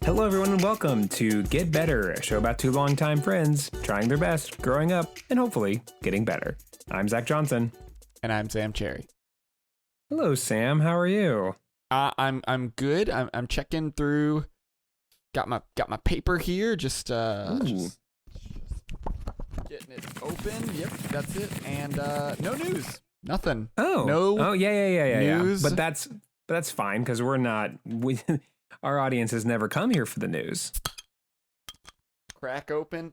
Hello, everyone, and welcome to Get Better, a show about two longtime friends trying their best, growing up, and hopefully getting better. I'm Zach Johnson. And I'm Sam Cherry. Hello, Sam. How are you? I'm good. I'm checking through. Got my paper here. Just getting it open. Yep, that's it. And no news. Nothing. Yeah. News. But that's fine because we're not. Our audience has never come here for the news. Crack open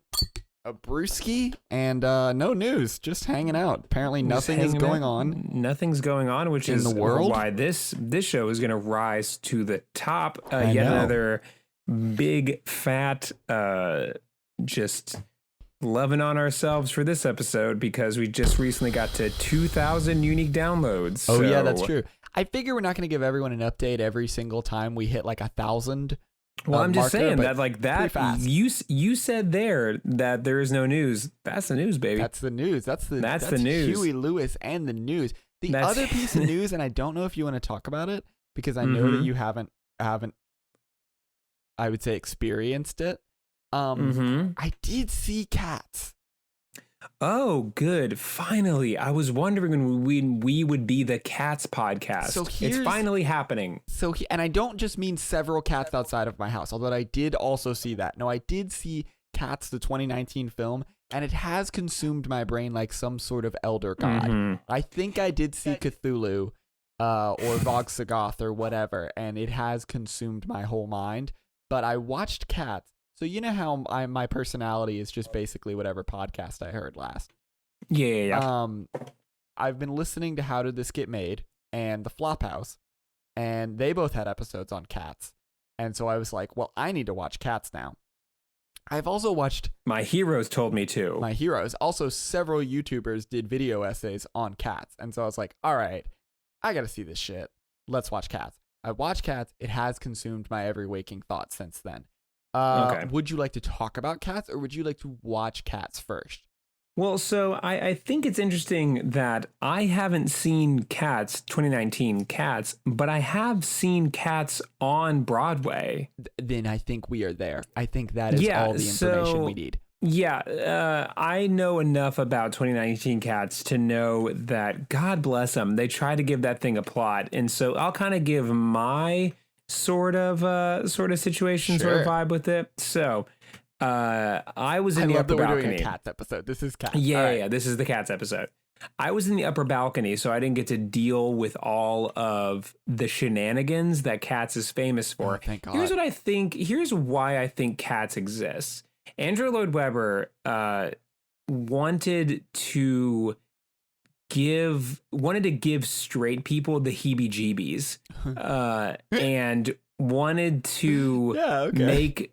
a brewski and no news. Just hanging out. Apparently nothing is going on. Nothing's going on, which in is the world. Why this show is going to rise to the top. I Yet know. another big fat just loving on ourselves for this episode because we just recently got to 2,000 unique downloads. Oh yeah, So- that's true. I figure we're not going to give everyone an update every single time we hit like 1,000. Well, I'm just marker, saying but that like pretty that fast. you said there that there is no news. That's the news, baby. That's the news. That's the news. Huey Lewis and the news. The That's- other piece of news, and I don't know if you want to talk about it because I know that you haven't I would say experienced it. I did see Cats. Oh, good. Finally. I was wondering when we would be the Cats podcast. So it's here's- finally happening. So and I don't just mean several cats outside of my house, although I did also see that. No, I did see Cats, the 2019 film, and it has consumed my brain like some sort of elder god. Mhm. I think I did see Cthulhu or Vox-Sagoth or whatever, and it has consumed my whole mind. But I watched Cats. So you know how my personality is just basically whatever podcast I heard last. Yeah. I've been listening to How Did This Get Made and The Flophouse, and they both had episodes on cats. And so I was like, well, I need to watch Cats now. I've also watched My heroes told me to. My Heroes. Also, several YouTubers did video essays on cats. And so I was like, all right, I got to see this shit. Let's watch Cats. I watched Cats. It has consumed my every waking thought since then. Okay. Would you like to talk about Cats or would you like to watch Cats first? Well, so I think it's interesting that I haven't seen Cats, 2019 Cats, but I have seen Cats on Broadway. Then I think we are there. I think that is Yeah, all the information so- we need. Yeah, I know enough about 2019 Cats to know that, God bless them, they try to give that thing a plot. And so I'll kind of give my sort of situation, sort of Sure. vibe with it. So I was in I the love upper that we're balcony. doing a Cats episode. This is Cats. Yeah, All right. yeah, this is the Cats episode. I was in the upper balcony, so I didn't get to deal with all of the shenanigans that Cats is famous for. Oh, thank God. Here's what I think. Here's why I think Cats exists. Andrew Lloyd Webber wanted to give straight people the heebie-jeebies, and wanted to Yeah, okay.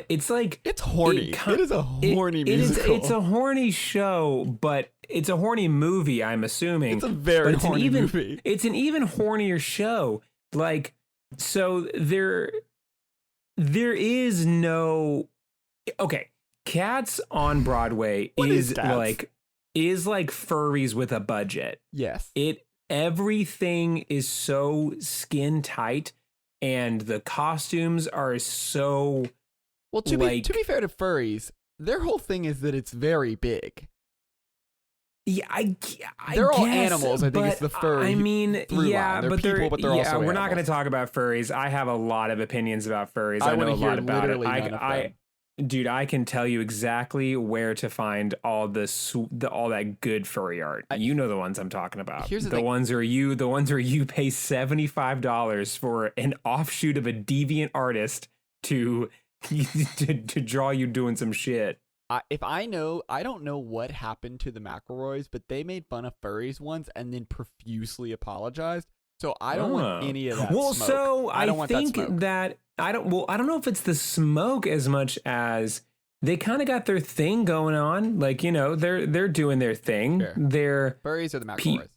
It's like It's horny. It is a horny musical. It's a horny show, but it's a horny movie, I'm assuming. It's a very But horny movie. It's an even hornier show. Like, so there is no. Okay, Cats on Broadway What is Cats? is like furries with a budget. Yes. Everything is so skin tight, and the costumes are so. Well, to be fair to furries, their whole thing is that it's very big. Yeah, I They're all guess, animals, I think, is but the furry I mean, through yeah, line. They're but people, but they're also we're not going animals. to talk about furries. I have a lot of opinions about furries. I I know wanna a hear lot about it. literally none of them. Dude, I can tell you exactly where to find all all that good furry art. You know the ones I'm talking about. Here's the the thing. ones where you pay $75 for an offshoot of a deviant artist to draw you doing some shit. I don't know what happened to the McElroys, but they made fun of furries once and then profusely apologized. So I don't want any of that Well, smoke. so I don't want think that smoke. that I don't know if it's the smoke as much as they kind of got their thing going on. Like, you know, they're doing their thing. Sure. They're Furries or the McElroys?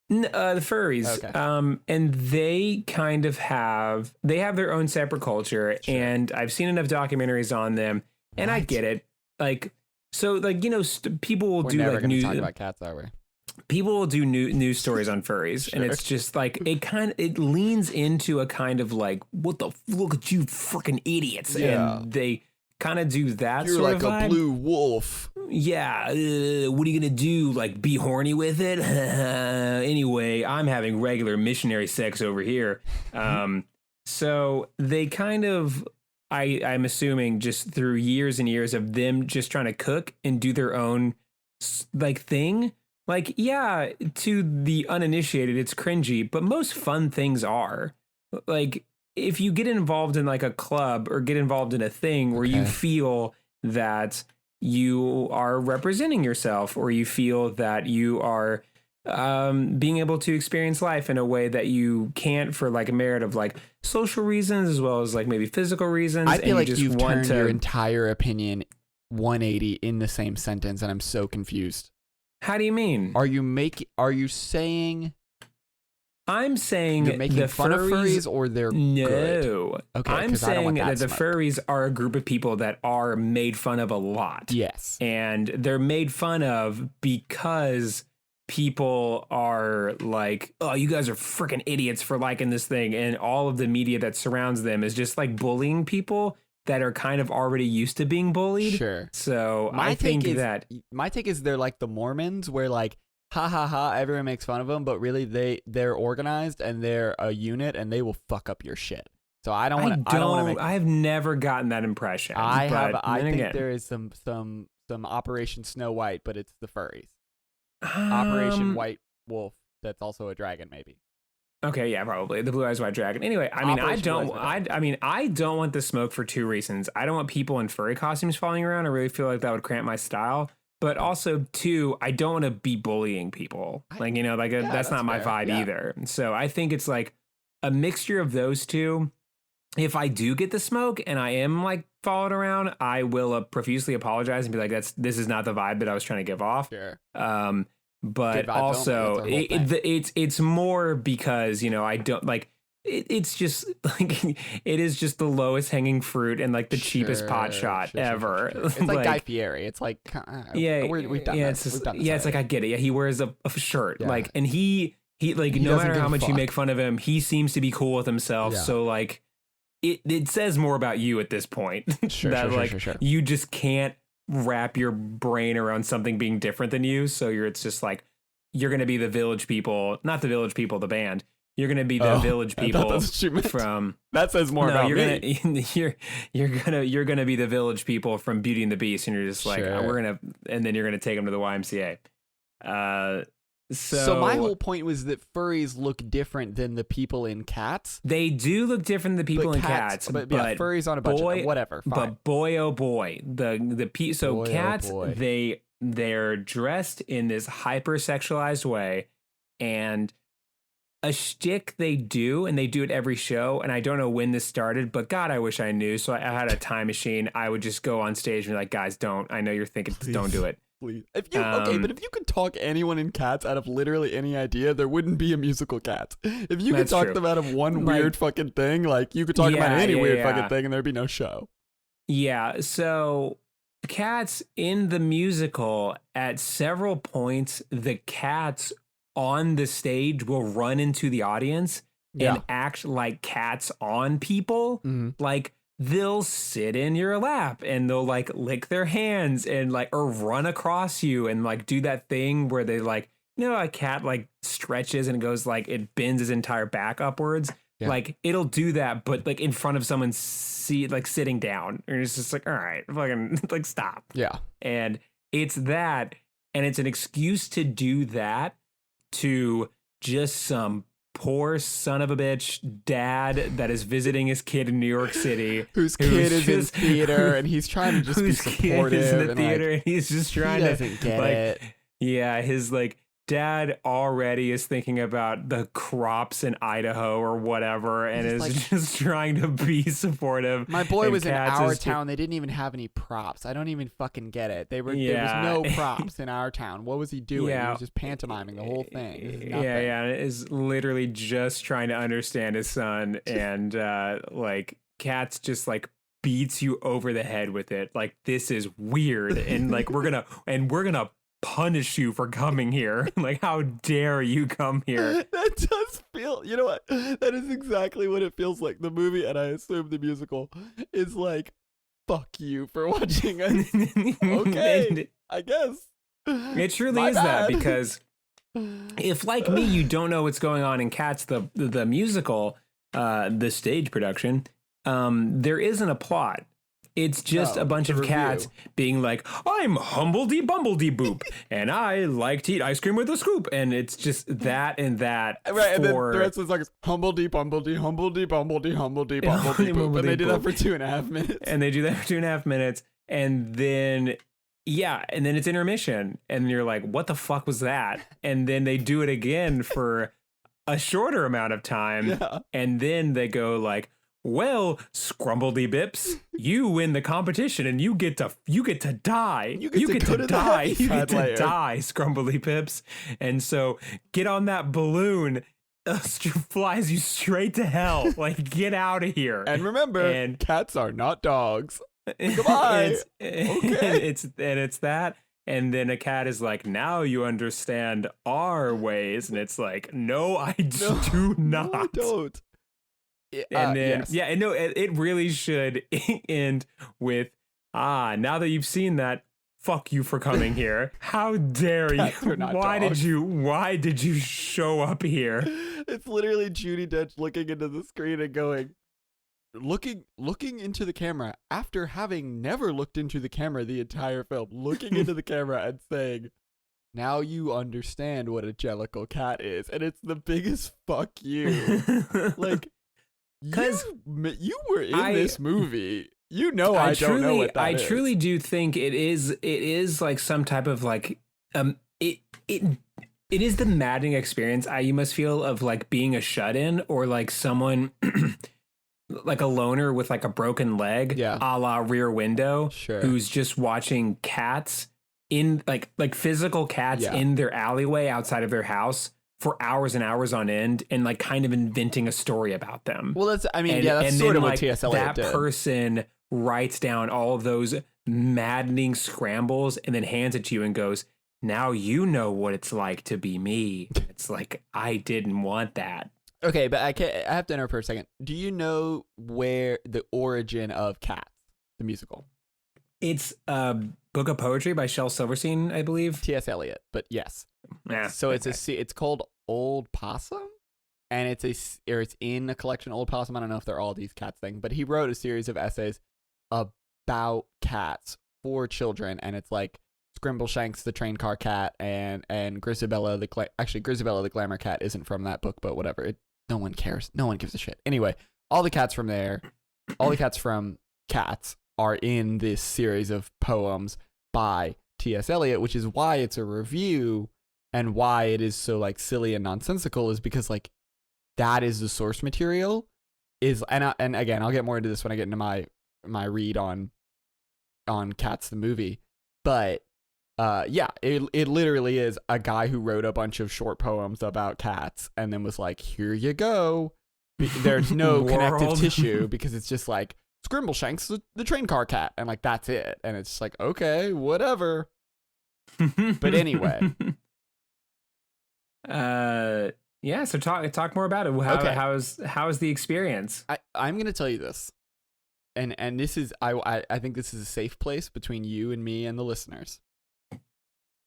the furries. Okay. And they kind of have their own separate culture. Sure. And I've seen enough documentaries on them, and I What? get it. Like, so, like, you know, people will We're do never like going to news. talk about cats, are we? people will do news stories on furries, and it's just like it leans into a kind of like, what the look at you freaking idiots, and they kind of do that. You're sort like of a vibe. blue wolf. Yeah, what are you gonna do? Like, be horny with it? Anyway, I'm having regular missionary sex over here. So they kind of, I'm assuming, just through years and years of them just trying to cook and do their own like thing. Like, yeah, to the uninitiated, it's cringy, but most fun things are. Like, if you get involved in like a club or get involved in a thing where you feel that you are representing yourself, or you feel that you are being able to experience life in a way that you can't for like a merit of like social reasons as well as like maybe physical reasons. I feel like just you've want turned your entire opinion 180 in the same sentence, and I'm so confused. How do you mean? Are you saying I'm saying you're making the fun of furries, or they're good? No. Okay, I'm 'cause I don't saying want that the smoke. furries are a group of people that are made fun of a lot. Yes. And they're made fun of because people are like, oh, you guys are freaking idiots for liking this thing. And all of the media that surrounds them is just like bullying people that are kind of already used to being bullied. Sure. So My I think take is, that my take is they're like the Mormons, where like, ha ha ha, everyone makes fun of them, but really they're organized and they're a unit, and they will fuck up your shit. So I don't want to make. I've never gotten that impression. I have. but I then think again, there is some Operation Snow White, but it's the furries. Operation White Wolf. That's also a dragon, maybe. Okay, yeah, probably the Blue Eyes White Dragon. Anyway, I mean, I don't want the smoke for two reasons. I don't want people in furry costumes following around. I really feel like that would cramp my style. But also, two, I don't want to be bullying people. Like, you know, like that's not my fair. vibe Yeah. either. So I think it's like a mixture of those two. If I do get the smoke and I am like followed around, I will profusely apologize and be like, this is not the vibe that I was trying to give off. Sure. But Good vibes also only, that's our whole it's more because, you know, I don't like it's just like it is just the lowest hanging fruit and like the cheapest pot shot ever. Sure. It's like Guy Fieri. It's like we've done this. It's like I get it. Yeah, he wears a shirt like, and he like He no doesn't matter give how a much you fuck. make fun of him, he seems to be cool with himself. Yeah. So like it says more about you at this point. Sure, that sure, like sure. you just can't wrap your brain around something being different than you. So it's just like you're gonna be the Village People, not the Village People, the band. You're gonna be the Village I thought People that's what you meant. from. That says more about you're me. gonna you're gonna be the Village People from Beauty and the Beast, and you're just like Sure. and then you're gonna take them to the YMCA. So my whole point was that furries look different than the people in Cats. They do look different than the people But in Cats, but yeah, furries on a budget. boy- Whatever. Fine. But boy, oh boy, so Boy, oh Cats, boy. they're dressed in this hypersexualized way, and a shtick they do, and they do it every show. And I don't know when this started, but God, I wish I knew. So I had a time machine. I would just go on stage and be like, guys, don't. I know you're thinking, don't do it. Please. But if you could talk anyone in Cats out of literally any idea, there wouldn't be a musical Cats. If you could That's talk true. them out of one Like- weird fucking thing, like you could talk them out of Yeah, any yeah, weird yeah. fucking thing, and there'd be no show. Yeah, so Cats in the musical, at several points, the cats on the stage will run into the audience Yeah. and act like cats on people. Mhm. Like they'll sit in your lap and they'll like lick their hands and like or run across you and like do that thing where they like, you know, a cat like stretches and goes like it bends his entire back upwards. Yeah. Like it'll do that, but like in front of someone sitting down. And it's just like, all right, fucking like stop. Yeah. And it's that, and it's an excuse to do that to just some poor son of a bitch dad that is visiting his kid in New York City. Whose kid is in just- theater, and he's trying to just be whose supportive. kid is in the and, theater, like, and he's just trying he to doesn't get like, it. yeah, his like dad already is thinking about the crops in Idaho or whatever, and He's is like- just trying to be supportive. My boy and was in Cats our is town. They didn't even have any props. I don't even fucking get it. There was Yeah. no props in our town. What was he doing? He Yeah. was just pantomiming the whole thing. This is Yeah, nothing. yeah, is literally just trying to understand his son, and like Cats just like beats you over the head with it. Like this is weird, and like we're gonna punish you for coming here. Like, how dare you come here? That does feel, you know what? That is exactly what it feels like. The movie, and I assume the musical, is like, fuck you for watching us. Okay, I guess. It truly My is that, bad. because if, like me, you don't know what's going on in Cats, the musical, the stage production, there isn't a plot. It's just No, a bunch it's a of cats review. being like, I'm Humbledy Bumbledy Boop, and I like to eat ice cream with a scoop. And it's just that and that. Right, and then for the rest of the song is Humbledy Bumbledy, Humbledy Bumbledy, Humbledy Bumbledy Boop. And they do that for 2.5 minutes. And they do that for 2.5 minutes. And then, yeah, and then it's intermission. And you're like, what the fuck was that? And then they do it again for a shorter amount of time. Yeah. And then they go like, well, Scrumbledy Bips, you win the competition and you get to die. You get to go to the die. heavy You get side layer. to die, Scrumbledy Pips. And so get on that balloon. Flies you straight to hell. Like, get out of here. And remember, And- cats are not dogs. Goodbye. Okay. It's that. And then a cat is like, now you understand our ways. And it's like, no, I do not. No, I don't. And then, yes. yeah, no, it really should end with, now that you've seen that, fuck you for coming here. How dare you? Cats are not dogs. Why did you show up here? It's literally Judi Dench looking into the screen and going, looking into the camera after having never looked into the camera the entire film, looking into the camera and saying, now you understand what a Jellicle cat is. And it's the biggest fuck you. Like, 'Cause you were in this movie. You know I don't know what that is. I truly do think it is like some type of like it is the maddening experience you must feel of like being a shut-in or like someone like a loner with like a broken leg, Yeah. a la Rear Window, Sure. who's just watching cats in like physical cats Yeah. in their alleyway outside of their house for hours and hours on end, and like kind of inventing a story about them. Well, that's And sort then, of what like, T.S. Eliot that did. person writes down all of those maddening scrambles and then hands it to you and goes, now you know what it's like to be me. It's like, I didn't want that. Okay, but I have to interrupt for a second. Do you know where the origin of Cats, the musical? It's a book of poetry by Shel Silverstein, I believe. T.S. Eliot, but yes. Yeah, So okay. it's called Old Possum, and it's in a collection, Old Possum. I don't know if they're all these cats thing, but he wrote a series of essays about cats for children, and it's like Scrimbleshanks the train car cat and Grisabella Grisabella the glamour cat isn't from that book, but whatever. No one cares. No one gives a shit. Anyway, all the cats from there, all the cats from Cats are in this series of poems by T.S. Eliot, which is why it's a review and why it is so like silly and nonsensical, is because like that is the source material and again, I'll get more into this when I get into my read on Cats the movie, but yeah, it literally is a guy who wrote a bunch of short poems about cats and then was like, here you go. There's no connective World. tissue because it's just like Scrimbleshanks the train car cat, and like that's it, and it's like, okay, whatever. But anyway. Yeah, so talk more about it. Okay. How is the experience? I'm gonna tell you this, and this is I think this is a safe place between you and me and the listeners,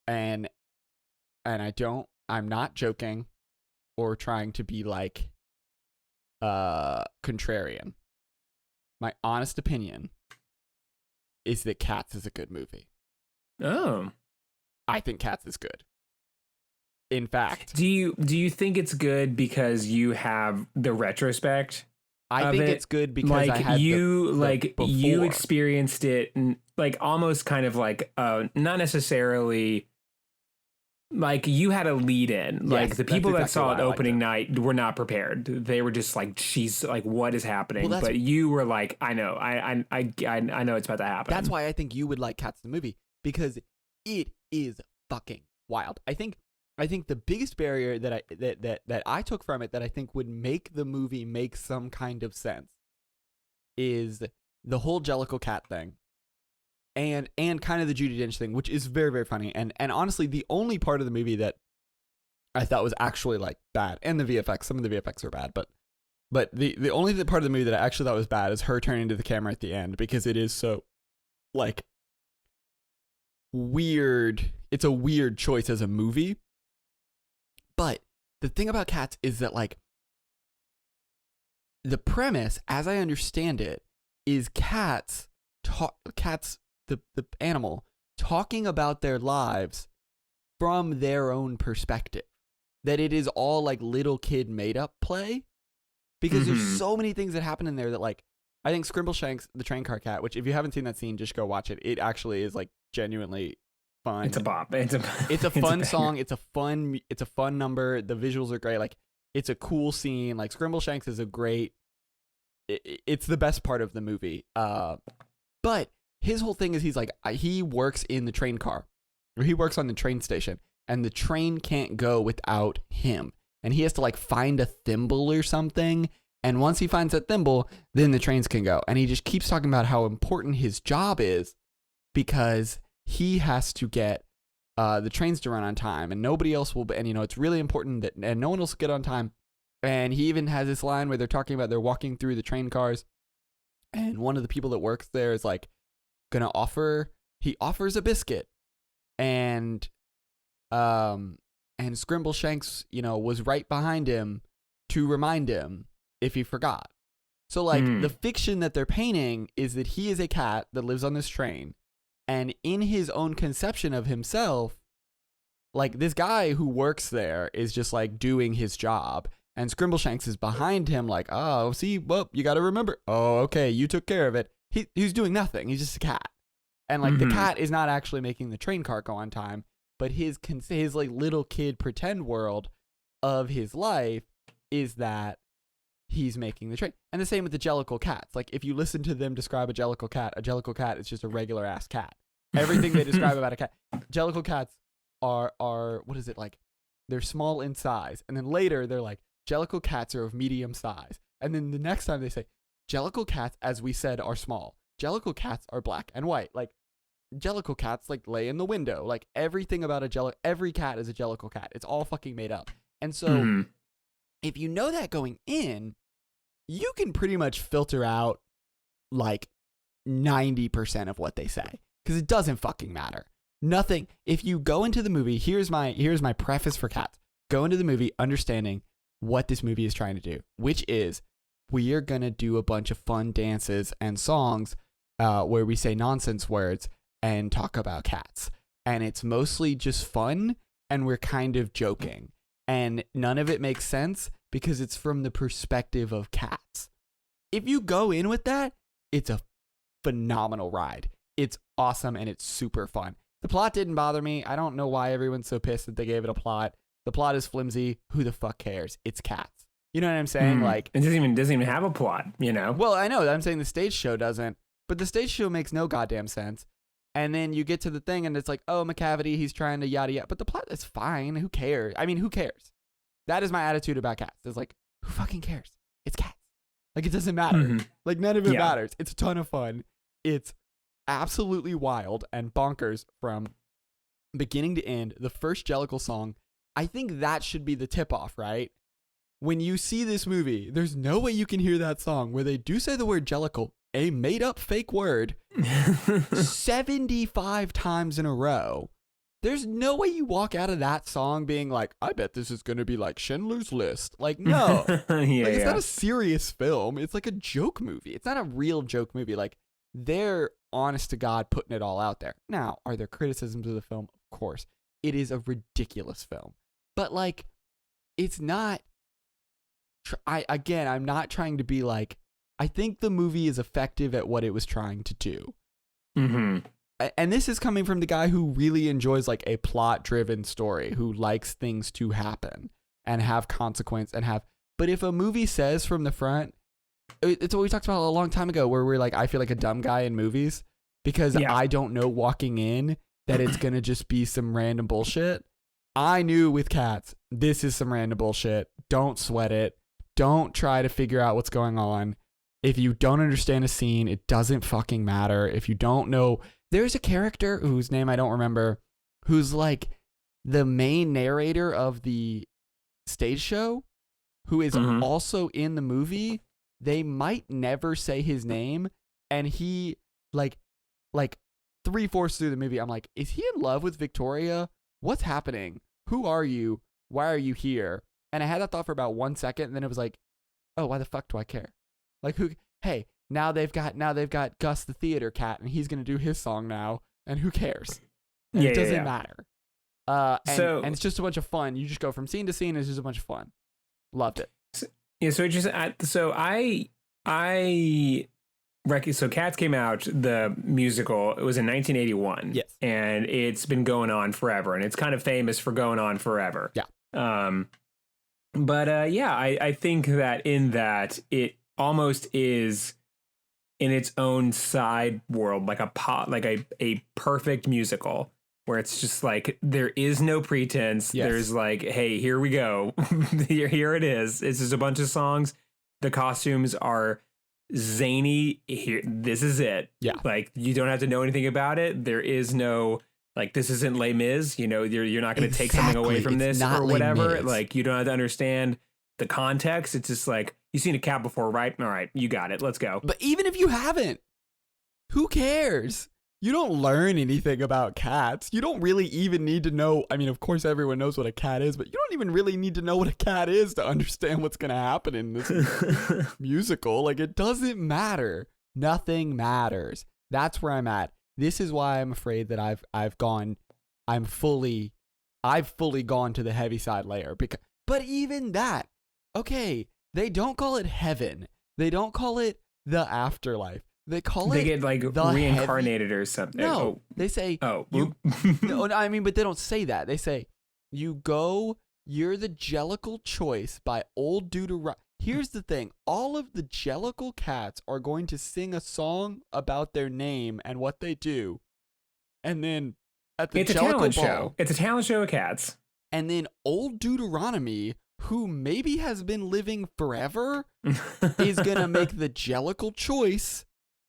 and I'm not joking or trying to be like contrarian. My honest opinion is that Cats is a good movie. Oh. I think Cats is good. In fact, Do you think it's good because you have the retrospect? I of think it? it's good because Like I had you the you before. experienced it like almost kind of like not necessarily like you had a lead in. Like Yes, the that's people that exactly saw why it I liked opening it. night were not prepared. They were just like, she's like, what is happening? Well, that's- But you were like, I know, I know it's about to happen. That's why I think you would like Cats the movie, because it is fucking wild. I think the biggest barrier that I took from it that I think would make the movie make some kind of sense is the whole Jellicle cat thing. and kind of the Judi Dench thing, which is very, very funny. And honestly, the only part of the movie that I thought was actually like bad, and the VFX, some of the VFX are bad, but the only part of the movie that I actually thought was bad is her turning to the camera at the end, because it is so like weird. It's a weird choice as a movie. But the thing about Cats is that like the premise, as I understand it, is cats, the animal, talking about their lives from their own perspective. That it is all like little kid made up play, because there's so many things that happen in there that like, I think Scrimbleshanks, the train car cat, which if you haven't seen that scene, just go watch it. It actually is like genuinely fun. It's a bop. It's a fun song. It's a fun number. The visuals are great. Like, it's a cool scene. Like, Scrimbleshanks is a great, it's the best part of the movie. But his whole thing is he's like, he works in the train car, or he works on the train station, and the train can't go without him. And he has to like find a thimble or something. And once he finds that thimble, then the trains can go. And he just keeps talking about how important his job is, because he has to get the trains to run on time, and nobody else will. And, you know, it's really important that, and no one else will get on time. And he even has this line where they're talking about, they're walking through the train cars, and one of the people that works there is like he offers a biscuit, and Scrimbleshanks, you know, was right behind him to remind him if he forgot. So like the fiction that they're painting is that he is a cat that lives on this train, and in his own conception of himself, like this guy who works there is just like doing his job, and Scrimbleshanks is behind him like, oh, see, well, you got to remember, oh, okay, you took care of it. He's doing nothing. He's just a cat. And like the cat is not actually making the train car go on time, but his like little kid pretend world of his life is that he's making the train. And the same with the Jellicle cats. Like, if you listen to them describe a Jellicle cat is just a regular ass cat. Everything they describe about a cat. Jellicle cats are what is it, like, they're small in size, and then later they're like, Jellicle cats are of medium size, and then the next time they say, Jellicle cats, as we said, are small. Jellicle cats are black and white. Like, Jellicle cats like lay in the window. Like, everything about every cat is a Jellicle cat. It's all fucking made up. And so if you know that going in, you can pretty much filter out like 90% of what they say, because it doesn't fucking matter. Nothing. If you go into the movie, here's my preface for Cats. Go into the movie understanding what this movie is trying to do, which is we are going to do a bunch of fun dances and songs where we say nonsense words and talk about cats. And it's mostly just fun, and we're kind of joking. And none of it makes sense because it's from the perspective of cats. If you go in with that, it's a phenomenal ride. It's awesome, and it's super fun. The plot didn't bother me. I don't know why everyone's so pissed that they gave it a plot. The plot is flimsy. Who the fuck cares? It's Cats. You know what I'm saying? Like, it doesn't even have a plot, you know? Well, I know. I'm saying the stage show doesn't, but the stage show makes no goddamn sense. And then you get to the thing, and it's like, oh, McCavity, he's trying to yada yada. But the plot is fine. Who cares? I mean, who cares? That is my attitude about Cats. It's like, who fucking cares? It's Cats. Like, it doesn't matter. Like, none of it matters. It's a ton of fun. It's absolutely wild and bonkers from beginning to end. The first Jellicle song, I think that should be the tip-off, right? When you see this movie, there's no way you can hear that song where they do say the word Jellicle, a made-up fake word, 75 times in a row. There's no way you walk out of that song being like, I bet this is going to be like Schindler's List. Like, no. It's not a serious film. It's like a joke movie. It's not a real joke movie. Like, they're honest to God putting it all out there. Now, are there criticisms of the film? Of course. It is a ridiculous film. But, like, it's not... I'm not trying to be like... I think the movie is effective at what it was trying to do. And this is coming from the guy who really enjoys like a plot-driven story, who likes things to happen and have consequence and have... But if a movie says from the front... It's what we talked about a long time ago, where we're like, I feel like a dumb guy in movies because I don't know walking in that it's going to just be some random bullshit. I knew with Cats, this is some random bullshit. Don't sweat it. Don't try to figure out what's going on. If you don't understand a scene, it doesn't fucking matter. If you don't know, there's a character whose name I don't remember, who's like the main narrator of the stage show, who is also in the movie. They might never say his name, and he like 3/4 through the movie, I'm like, is he in love with Victoria? What's happening? Who are you? Why are you here? And I had that thought for about 1 second, and then it was like, oh, why the fuck do I care? Like, who? Hey, now they've got Gus the theater cat, and he's gonna do his song now, and who cares? And it doesn't matter. And it's just a bunch of fun. You just go from scene to scene. It's just a bunch of fun. Loved it. So Cats came out, the musical, it was in 1981. Yes. And it's been going on forever, and it's kind of famous for going on forever. Yeah. I think that in that it almost is in its own side world, like a perfect musical where it's just like there is no pretense. Yes. There's like, hey, here we go. Here it is. It's just a bunch of songs. The costumes are zany. Here, this is it. Yeah. Like you don't have to know anything about it. There is no like this isn't Les Mis. You know, you're not going to take something away from this or whatever. Like you don't have to understand the context. It's just like you've seen a cat before, right? All right, you got it. Let's go. But even if you haven't, who cares? You don't learn anything about cats. You don't really even need to know. I mean, of course, everyone knows what a cat is, but you don't even really need to know what a cat is to understand what's going to happen in this musical. Like, it doesn't matter. Nothing matters. That's where I'm at. This is why I'm afraid that I've fully gone to the heavy side layer. But even that, okay, they don't call it heaven. They don't call it the afterlife. They get like reincarnated or something. No, they say. Oh, no, I mean, but they don't say that. They say you go. You're the Jellicle choice by Old Deuteronomy. Here's the thing: all of the Jellicle cats are going to sing a song about their name and what they do, and then at the it's Jellicle a talent ball, show. It's a talent show of cats. And then Old Deuteronomy, who maybe has been living forever, is gonna make the Jellicle choice.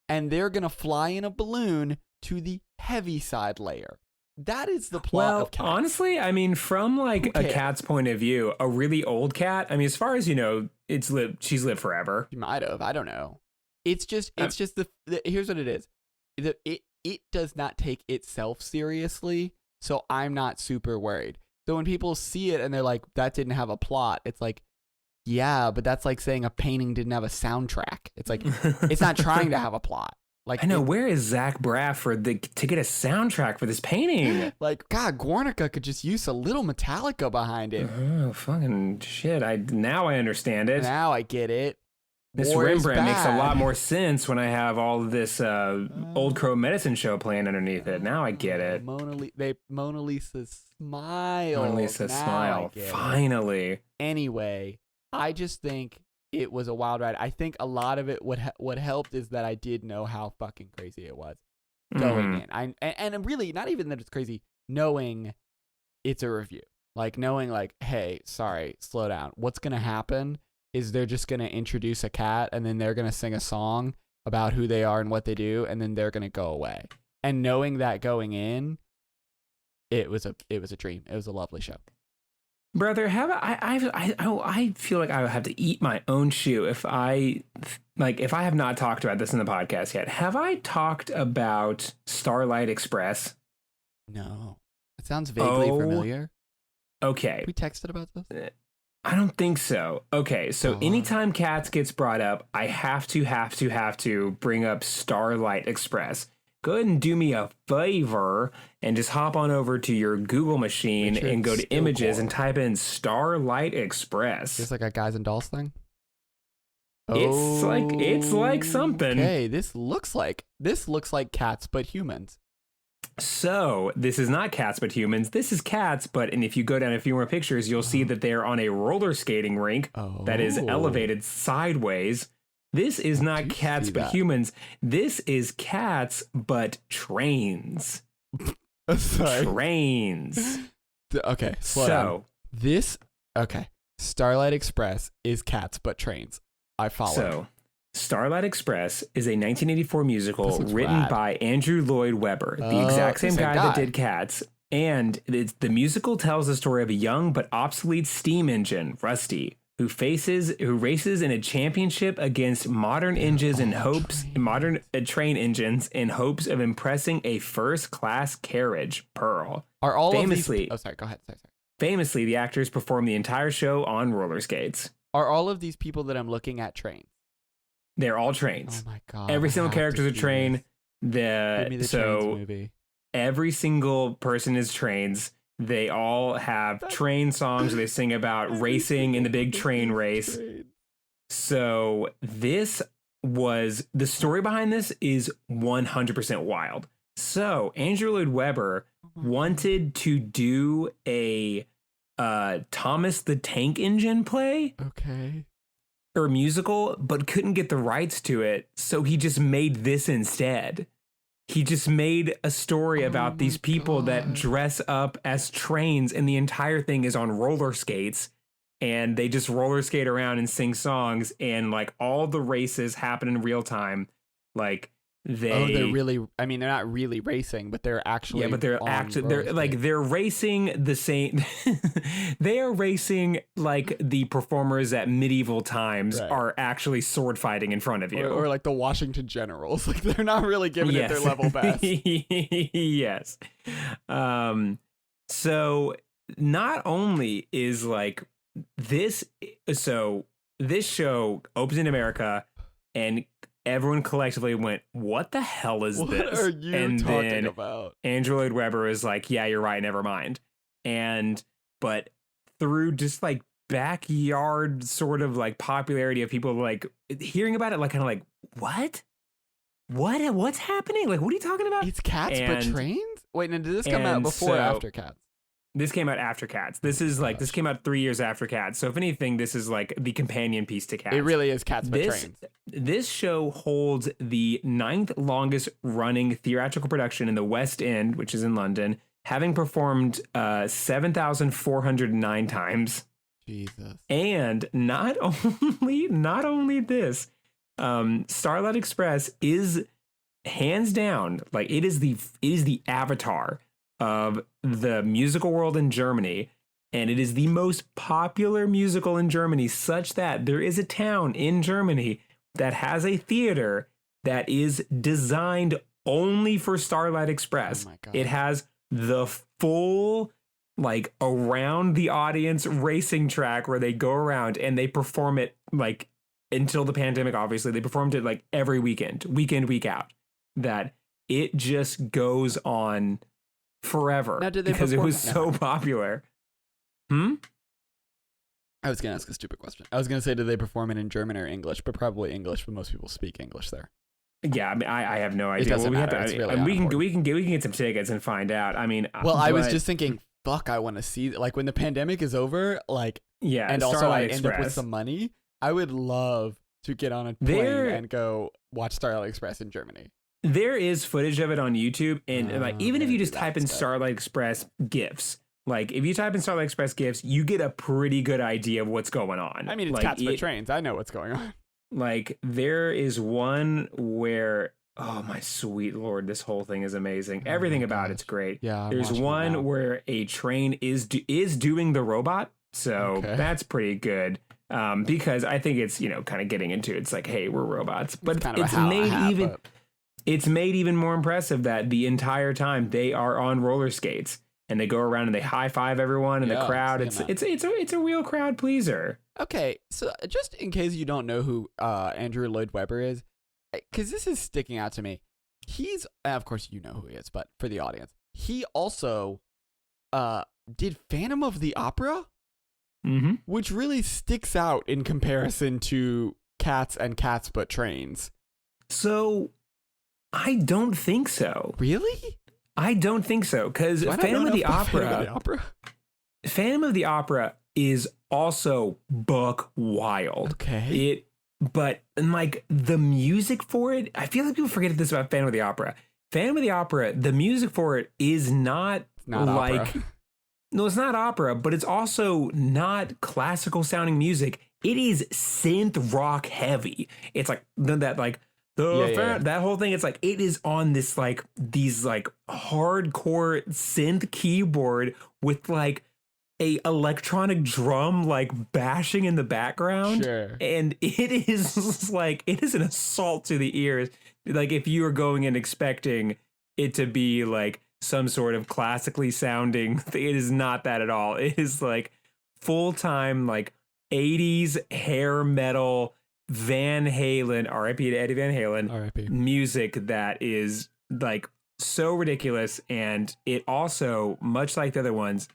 And they're going to fly in a balloon to the heavy side layer. That is the plot of Cats. Honestly, I mean, from like a cat's point of view, a really old cat, I mean, as far as you know, she's lived forever. She might have. I don't know. It's just here's what it is. It does not take itself seriously, so I'm not super worried. So when people see it and they're like, that didn't have a plot, it's like, yeah, but that's like saying a painting didn't have a soundtrack. It's like, it's not trying to have a plot. Like, I know, where is Zach Braff to get a soundtrack for this painting? Like, God, Guernica could just use a little Metallica behind it. Oh, fucking shit. Now I understand it. Now I get it. This Rembrandt makes a lot more sense when I have all of this Old Crow Medicine Show playing underneath it. Now I get it. Mona Lisa smile. Mona Lisa smile. Finally. Anyway, I just think it was a wild ride. I think a lot of it, what helped is that I did know how fucking crazy it was going in. And really, not even that it's crazy, knowing it's a review. Like, knowing, like, hey, sorry, slow down. What's going to happen is they're just going to introduce a cat, and then they're going to sing a song about who they are and what they do, and then they're going to go away. And knowing that going in, it was a dream. It was a lovely show. Brother, I feel like I would have to eat my own shoe if I have not talked about this in the podcast yet. Have I talked about Starlight Express? No. It sounds vaguely familiar. Okay. We texted about this? I don't think so. Okay, so anytime Cats gets brought up, I have to bring up Starlight Express. Go ahead and do me a favor and just hop on over to your Google machine and go to images and type in Starlight Express. Just like a Guys and Dolls thing? It's like something. Okay, this looks like Cats but humans. So this is not Cats but humans. This is Cats, and if you go down a few more pictures, you'll see that they're on a roller skating rink that is elevated sideways. This is not Cats but humans. This is Cats but trains. Sorry. Trains. Okay, slow down. Starlight Express is Cats but trains. I follow. So Starlight Express is a 1984 musical written rad. by Andrew Lloyd Webber, the exact same guy that did Cats. And the musical tells the story of a young but obsolete steam engine, Rusty, who races in a championship against modern train engines in hopes of impressing a first-class carriage, Pearl. Are all famously, of these... Oh, sorry. Go ahead. Sorry. Famously, the actors perform the entire show on roller skates. Are all of these people that I'm looking at trains? They're all trains. Oh my god! Every single character is a train. Give me the Trains movie. Every single person is trains. They all have train songs. They sing about racing in the big train race. So the story behind this is 100% wild. So Andrew Lloyd Webber wanted to do a Thomas the Tank Engine play. Okay. Or musical, but couldn't get the rights to it, so he just made this instead. He just made a story about these people that dress up as trains, and the entire thing is on roller skates, and they just roller skate around and sing songs, and like all the races happen in real time. Like they're really, I mean, they're not really racing, but they're actually, yeah, but they're racing the same. They are racing like the performers at medieval times are actually sword fighting in front of you, or like the Washington Generals. Like they're not really giving it their level best. Yes. So not only is like this show opens in America and everyone collectively went, what the hell is this? What are you talking about? Andrew Lloyd Webber is like, yeah, you're right, never mind. But through just like backyard sort of like popularity of people like hearing about it, like kind of like, what's happening? Like, what are you talking about? It's Cats but trains? Wait, now did this come out before or after Cats? This came out after Cats. This came out 3 years after Cats. So if anything, this is like the companion piece to Cats. It really is Cats but trains. This show holds the 9th longest running theatrical production in the West End, which is in London, having performed 7,409 times. Jesus. And not only this, Starlight Express is hands down, like it is the avatar of the musical world in Germany, and it is the most popular musical in Germany, such that there is a town in Germany that has a theater that is designed only for Starlight Express. Oh my God. It has the full like around the audience racing track where they go around and they perform it like until the pandemic. Obviously they performed it like every week out, that it just goes on forever because it was so popular. I was gonna ask a stupid question. I was gonna say, do they perform it in German or English? But probably English, but most people speak English there. Yeah, I mean, I have no idea. It doesn't matter. We can get some tickets and find out. I mean, I was just thinking, fuck, I want to see, like, when the pandemic is over, like, yeah, and Starlight also I Express. end up with some money, I would love to get on a plane and go watch Starlight Express in Germany. There is footage of it on YouTube, and like even if you just type in Starlight Express GIFs, like if you type in Starlight Express GIFs, you get a pretty good idea of what's going on. I mean, it's like, Cats but trains. I know what's going on. Like there is one where, oh my sweet lord, this whole thing is amazing. Everything about it's great. Yeah, there's one where a train is doing the robot, so that's pretty good. Because I think it's kind of getting into it's like, hey, we're robots, but it's made even more impressive that the entire time they are on roller skates and they go around and they high five everyone in the crowd. It's a real crowd pleaser. Okay, so just in case you don't know who Andrew Lloyd Webber is, because this is sticking out to me, he's, of course you know who he is, but for the audience, he also did Phantom of the Opera, which really sticks out in comparison to Cats and Cats but Trains. So I don't think so. Really? I don't think so, because Phantom of the Opera is also buck wild. Okay. But like the music for it, I feel like people forget this about Phantom of the Opera. Phantom of the Opera, the music for it is not like, opera. No, it's not opera, but it's also not classical sounding music. it is synth rock heavy. It's like that like that whole thing. It's like it is on this like these like hardcore synth keyboard with like a electronic drum like bashing in the background. Sure. And it is like it is an assault to the ears. Like if you are going and expecting it to be like some sort of classically sounding thing, it is not that at all. It is like full-time like 80s hair metal Van Halen, R.I.P. to Eddie Van Halen, R.I.P. music that is like so ridiculous. And it also, much like the other ones,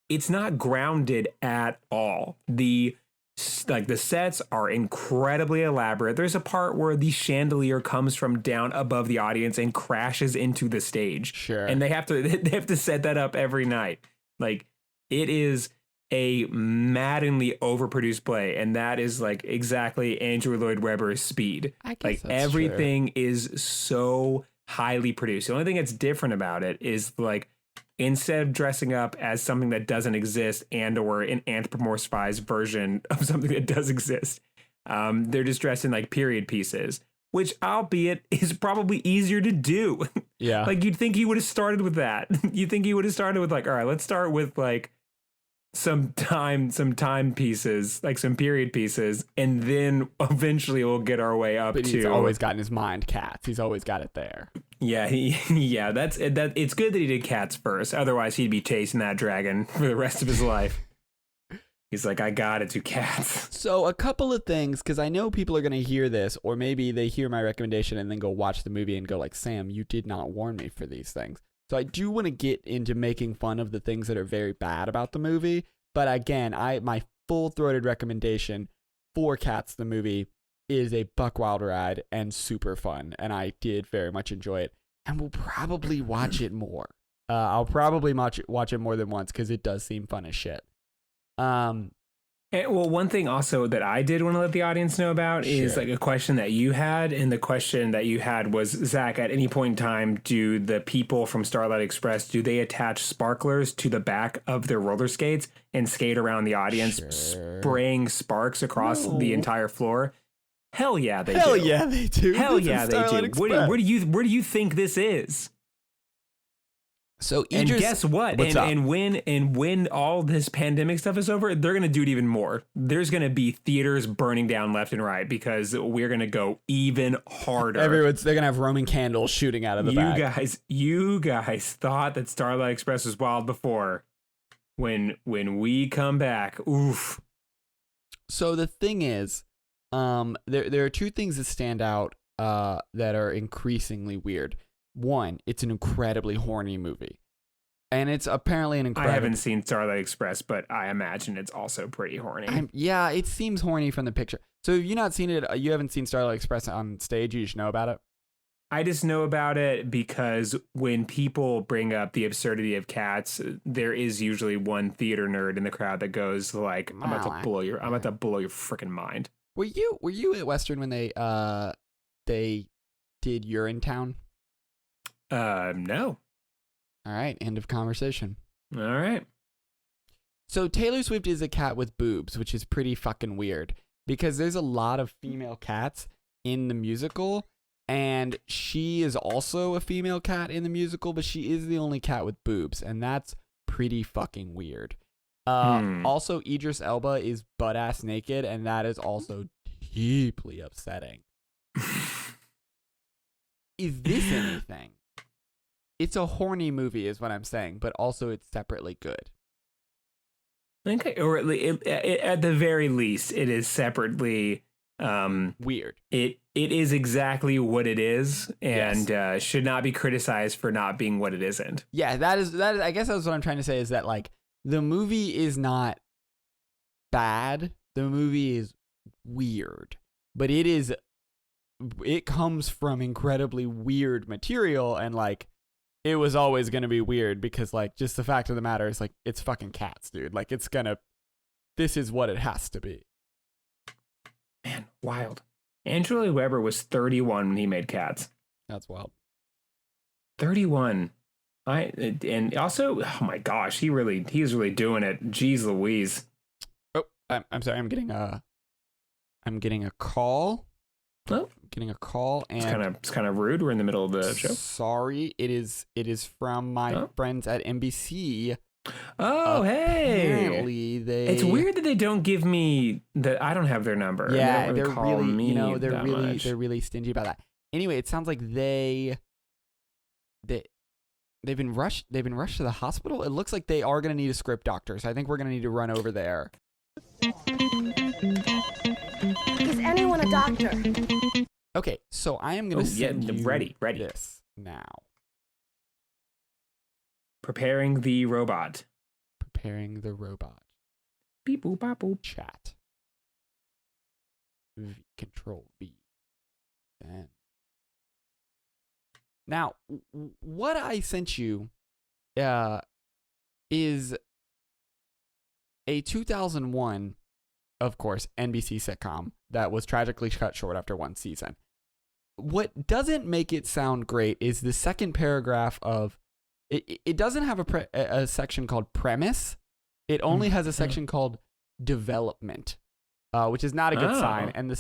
it's not grounded at all. The sets are incredibly elaborate. There's a part where the chandelier comes from down above the audience and crashes into the stage. Sure. And they have to set that up every night. Like it is a maddeningly overproduced play, and that is like exactly Andrew Lloyd Webber's speed. I guess like that's everything is so highly produced. The only thing that's different about it is like instead of dressing up as something that doesn't exist and or an anthropomorphized version of something that does exist, they're just dressed in like period pieces, which albeit is probably easier to do. Yeah. Like you'd think he would have started with that. You think he would have started with like, all right, let's start with like some time pieces, like some period pieces, and then eventually we'll get our way up but to. He's always got in his mind Cats. He's always got it there. Yeah, that's that. It's good that he did Cats first. Otherwise, he'd be chasing that dragon for the rest of his life. He's like, I got it to Cats. So a couple of things, because I know people are going to hear this, or maybe they hear my recommendation and then go watch the movie and go like, Sam, you did not warn me for these things. So I do want to get into making fun of the things that are very bad about the movie. But again, my full-throated recommendation for Cats, the movie, is a buck wild ride and super fun. And I did very much enjoy it. And we'll probably watch it more. I'll probably watch it more than once because it does seem fun as shit. And, well, one thing also that I did want to let the audience know about is like a question that you had. And the question that you had was, Zach, at any point in time, do the people from Starlight Express, do they attach sparklers to the back of their roller skates and skate around the audience, spraying sparks across the entire floor? Hell yeah, they do. Hell yeah, they do. Hell yeah, they do. Where do you think this is? So Idris, and guess what? And when all this pandemic stuff is over, they're gonna do it even more. There's gonna be theaters burning down left and right because we're gonna go even harder. They're gonna have Roman candles shooting out of the back. You guys thought that Starlight Express was wild before. When we come back, oof. So the thing is, there are two things that stand out that are increasingly weird. One, it's an incredibly horny movie. And it's apparently an incredible... I haven't seen Starlight Express, but I imagine it's also pretty horny. Yeah, it seems horny from the picture. So have you not seen it? You haven't seen Starlight Express on stage? You just know about it? I just know about it because when people bring up the absurdity of Cats, there is usually one theater nerd in the crowd that goes like, I'm about to blow your freaking mind. Were you at Western when they did Urinetown? No. All right, end of conversation. All right. So Taylor Swift is a cat with boobs, which is pretty fucking weird because there's a lot of female cats in the musical, and she is also a female cat in the musical, but she is the only cat with boobs, and that's pretty fucking weird. Also, Idris Elba is butt-ass naked, and that is also deeply upsetting. Is this anything? It's a horny movie is what I'm saying, but also it's separately good. Okay, or at the very least, it is separately weird. It is exactly what it is, and should not be criticized for not being what it isn't. Yeah, that is. I guess that's what I'm trying to say is that like the movie is not bad. The movie is weird, but it comes from incredibly weird material, and like it was always going to be weird because like just the fact of the matter is like it's fucking Cats, dude. Like this is what it has to be. Man, wild. Andrew Lloyd Webber was 31 when he made Cats. That's wild. 31. And also, oh my gosh, he's really doing it. Jeez Louise. Oh, I'm sorry. I'm getting I'm getting a call. Oh, And it's kind of rude. We're in the middle of the show. sorry, it is from my friends at NBC. Oh, hey! Apparently It's weird that they don't give me that. I don't have their number. Yeah, they don't really call me they're really much. they're really stingy about that. Anyway, it sounds like they've been rushed to the hospital. It looks like they are going to need a script doctor. So I think we're going to need to run over there. Is anyone a doctor? Okay, so I am going to send you ready. this now. Preparing the robot. Preparing the robot. Beep boop bop boop. Chat. Control V. Then. Now, what I sent you is a 2001, of course, NBC sitcom that was tragically cut short after one season. What doesn't make it sound great is the second paragraph of it doesn't have a section called premise. It only has a section called development, which is not a good sign. And the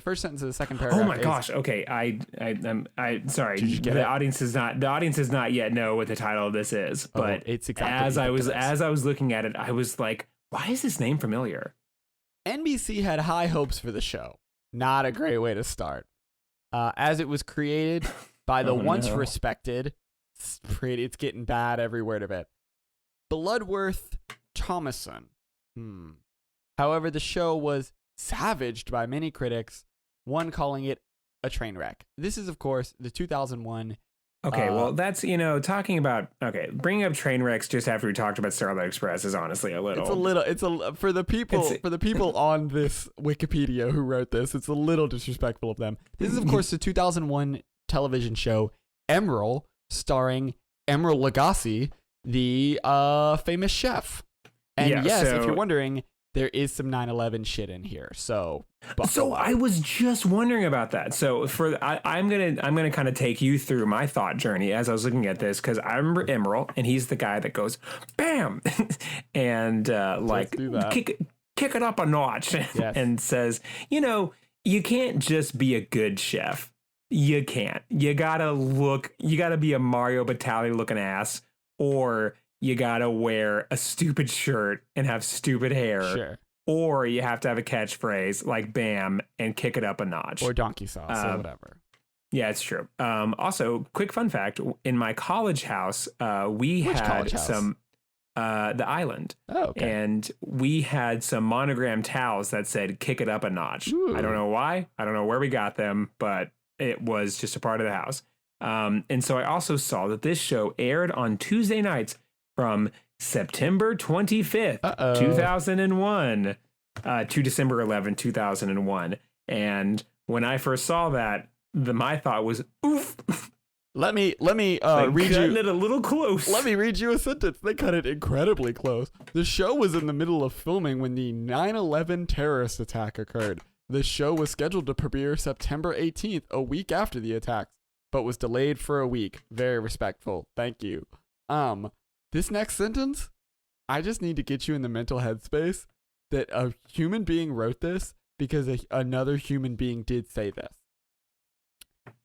first sentence of the second paragraph. Oh my gosh! Okay, I'm sorry. Did you get the it? audience does not yet know what the title of this is. But it's exactly as I was looking at it, I was like, why is this name familiar? NBC had high hopes for the show. Not a great way to start. As it was created by the once respected, it's getting bad every word of it, Bloodworth Thomason. However, the show was savaged by many critics, one calling it a train wreck. This is, of course, the 2001. Okay, well, that's, talking about, bringing up train wrecks just after we talked about Starlight Express is honestly a little. For the people on this Wikipedia who wrote this, it's a little disrespectful of them. This is, of course, the 2001 television show Emeril, starring Emeril Lagasse, the famous chef. And if you're wondering, there is some 9/11 shit in here. So I was just wondering about that. So I'm gonna kind of take you through my thought journey as I was looking at this, because I remember Emeril, and he's the guy that goes bam and kick it up a notch. Yes. And says, you can't just be a good chef. You can't. You gotta be a Mario Batali looking ass, or you gotta wear a stupid shirt and have stupid hair. Sure. Or you have to have a catchphrase like bam and kick it up a notch. Or donkey sauce or whatever. Yeah, it's true. Also, quick fun fact, in my college house, we had some the Island. Oh, okay. And we had some monogram towels that said kick it up a notch. Ooh. I don't know why. I don't know where we got them, but it was just a part of the house. And so I also saw that this show aired on Tuesday nights from September 25th, 2001 to December 11, 2001. And when I first saw that, my thought was, oof. Let me read you it a little close. Let me read you a sentence. They cut it incredibly close. The show was in the middle of filming when the 9/11 terrorist attack occurred. The show was scheduled to premiere September 18th, a week after the attacks, but was delayed for a week. Very respectful. Thank you. This next sentence, I just need to get you in the mental headspace that a human being wrote this because another human being did say this.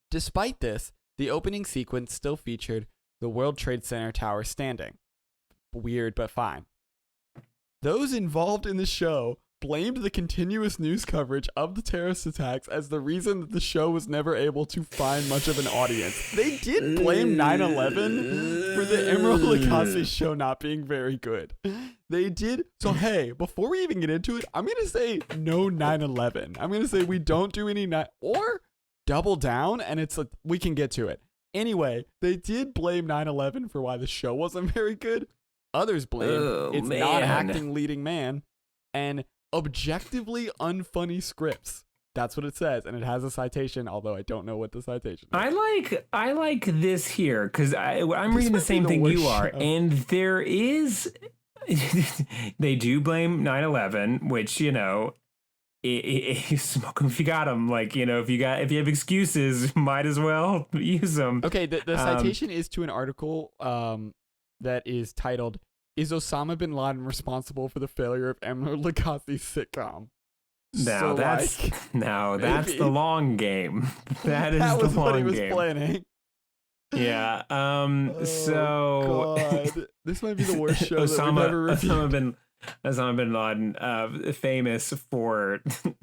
Despite this, the opening sequence still featured the World Trade Center tower standing. Weird, but fine. Those involved in the show blamed the continuous news coverage of the terrorist attacks as the reason that the show was never able to find much of an audience. They did blame 9/11 for the Emeril Lagasse show not being very good. They did. So, hey, before we even get into it, I'm going to say no 9/11. I'm going to say we don't do any or double down, and it's like we can get to it. Anyway, they did blame 9/11 for why the show wasn't very good. Others blame its non-acting leading man and objectively unfunny scripts. That's what it says, and it has a citation, although I don't know what the citation is. I like this here because I'm reading the same thing you are, and there is they do blame 9/11, which smoke 'em if you got them. Like, if you have excuses, might as well use them. Okay, the citation is to an article that is titled, "Is Osama bin Laden responsible for the failure of Emeril Lagasse's sitcom?" Now that's that's maybe. the long game. That is that was the long what he was game. planning. Yeah. Oh, God. This might be the worst show that we've ever reviewed. Osama bin Laden, famous for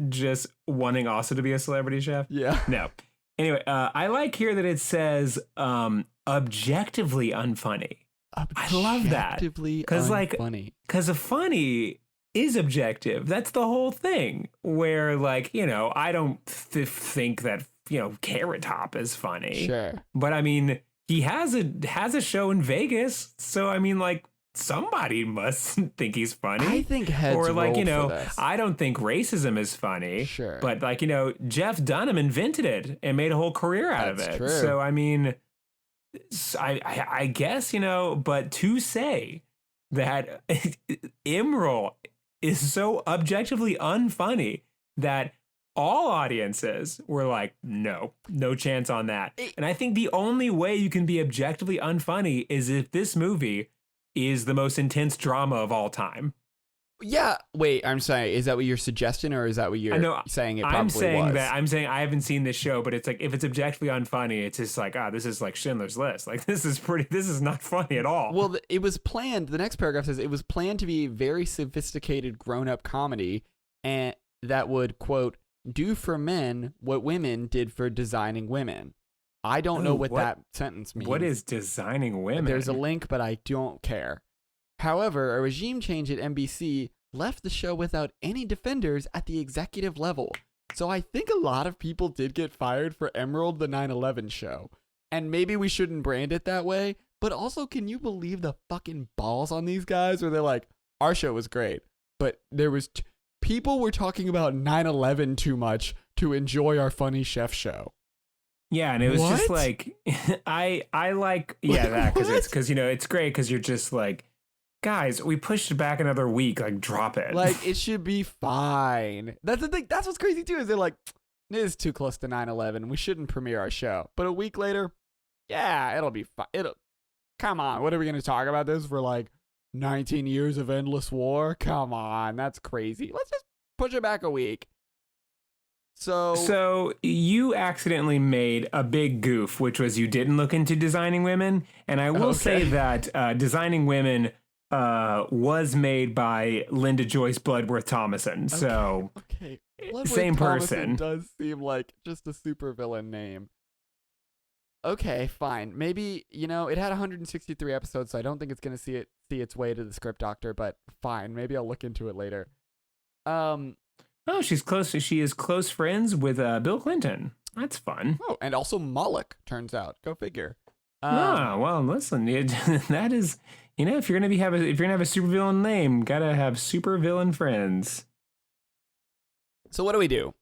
just wanting also to be a celebrity chef. Yeah. No. Anyway, I like here that it says objectively unfunny. I love that. Because funny. Because a funny is objective. That's the whole thing. Where, like, you know, I don't think that, you know, Carrot Top is funny. Sure. But I mean, he has a show in Vegas, so I mean, like, somebody must think he's funny. I think heads or like, you know, for this. I don't think racism is funny. Sure. But like, you know, Jeff Dunham invented it and made a whole career out of it. True. So I mean, I guess, you know, but to say that Emerald is so objectively unfunny that all audiences were like, no chance on that. And I think the only way you can be objectively unfunny is if this movie is the most intense drama of all time. Yeah. Wait, I'm sorry. Is that what you're suggesting, or is that what you're saying it probably was? I'm saying I haven't seen this show, but it's like, if it's objectively unfunny, it's just like, this is like Schindler's List. Like, this is not funny at all. Well, it was planned. The next paragraph says it was planned to be a very sophisticated grown-up comedy, and that would, quote, do for men what women did for designing women. I don't know what that sentence means. What is designing women? There's a link, but I don't care. However, a regime change at NBC left the show without any defenders at the executive level. So I think a lot of people did get fired for Emerald, the 9/11 show. And maybe we shouldn't brand it that way, but also, can you believe the fucking balls on these guys where they're like, our show was great, but there was people were talking about 9/11 too much to enjoy our funny chef show. Yeah, and it was just like, I like, yeah, that, because you know, it's great because you're just like, guys, we pushed it back another week, like, drop it. Like, it should be fine. That's the thing. That's what's crazy too, is they're like, it is too close to 9/11. We shouldn't premiere our show. But a week later, yeah, it'll be fine. Come on, what are we gonna talk about this for, like, 19 years of endless war? Come on, that's crazy. Let's just push it back a week. So you accidentally made a big goof, which was you didn't look into Designing Women. And I will say that Designing Women was made by Linda Joyce Bloodworth Thomason. So same person. Does seem like just a supervillain name. Okay, fine. Maybe, you know, it had 163 episodes, so I don't think it's going to see its way to the Script Doctor, but fine. Maybe I'll look into it later. Oh, she's close. She is close friends with Bill Clinton. That's fun. Oh, and also Moloch, turns out. Go figure. Well, listen, that is, you know, if you're gonna have a supervillain name, gotta have supervillain friends. So what do we do?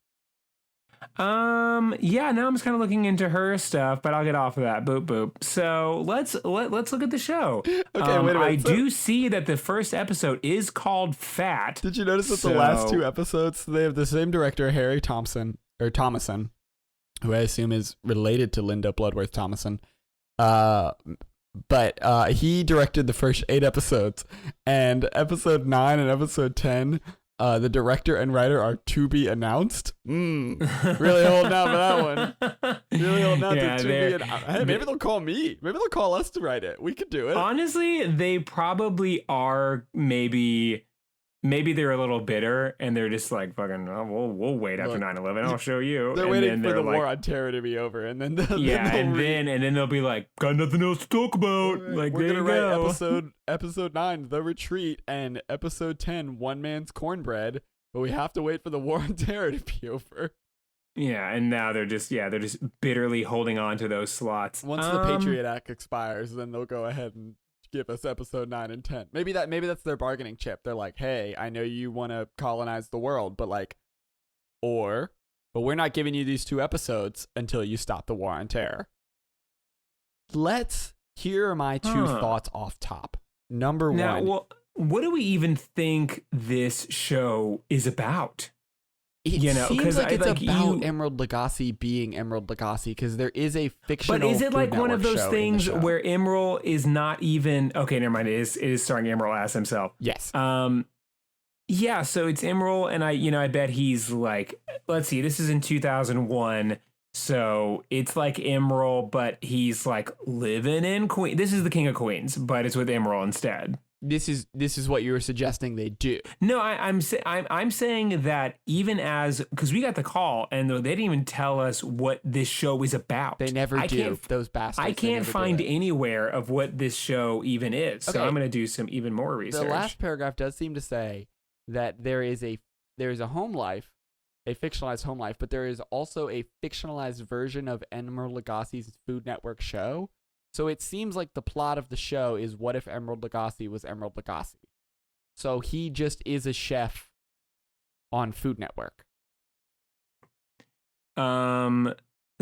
Yeah, now I'm just kind of looking into her stuff, but I'll get off of that. Boop boop. So let's look at the show. Okay, wait a minute. I do see that the first episode is called Fat. Did you notice that the last two episodes, they have the same director, Harry Thomason, who I assume is related to Linda Bloodworth Thomason. But he directed the first 8 episodes, and episode 9 and episode 10. The director and writer are to be announced. Really holding out for that one. Really holding out to be announced. Hey, maybe they'll call me. Maybe they'll call us to write it. We could do it. Honestly, they probably are. Maybe they're a little bitter and they're just like, fucking, we'll wait after 9/11. I'll show you. They're waiting for the war on terror to be over, and then then they'll be like, got nothing else to talk about. Right. Like, we're gonna write episode 9, The Retreat, and episode 10, One Man's Cornbread. But we have to wait for the war on terror to be over. Yeah, and now they're just bitterly holding on to those slots. Once the Patriot Act expires, then they'll go ahead and give us episode 9 and 10. Maybe that's their bargaining chip. They're like, hey, I know you want to colonize the world, but we're not giving you these 2 episodes until you stop the war on terror. Here are my 2 thoughts off top. Number 1. Now, what do we even think this show is about? It seems like it's about Emerald Lagasse being Emerald Lagasse, because there is a fictional. But is it like Food one of Network those show things where Emerald is not even okay? Never mind. It is starring Emerald as himself. Yes. Yeah, so it's Emerald, and I bet he's like, let's see, this is in 2001, so it's like Emerald, but he's like living in Queen. This is the King of Queens, but it's with Emerald instead. This is what you were suggesting they do. No, I'm saying that even as, because we got the call and they didn't even tell us what this show is about. They never do. Those bastards. I can't find anywhere of what this show even is. So I'm going to do some even more research. The last paragraph does seem to say that there is a home life, a fictionalized home life, but there is also a fictionalized version of Emerald Lagasse's Food Network show. So it seems like the plot of the show is what if Emerald Lagasse was Emerald Lagasse? So he just is a chef on Food Network.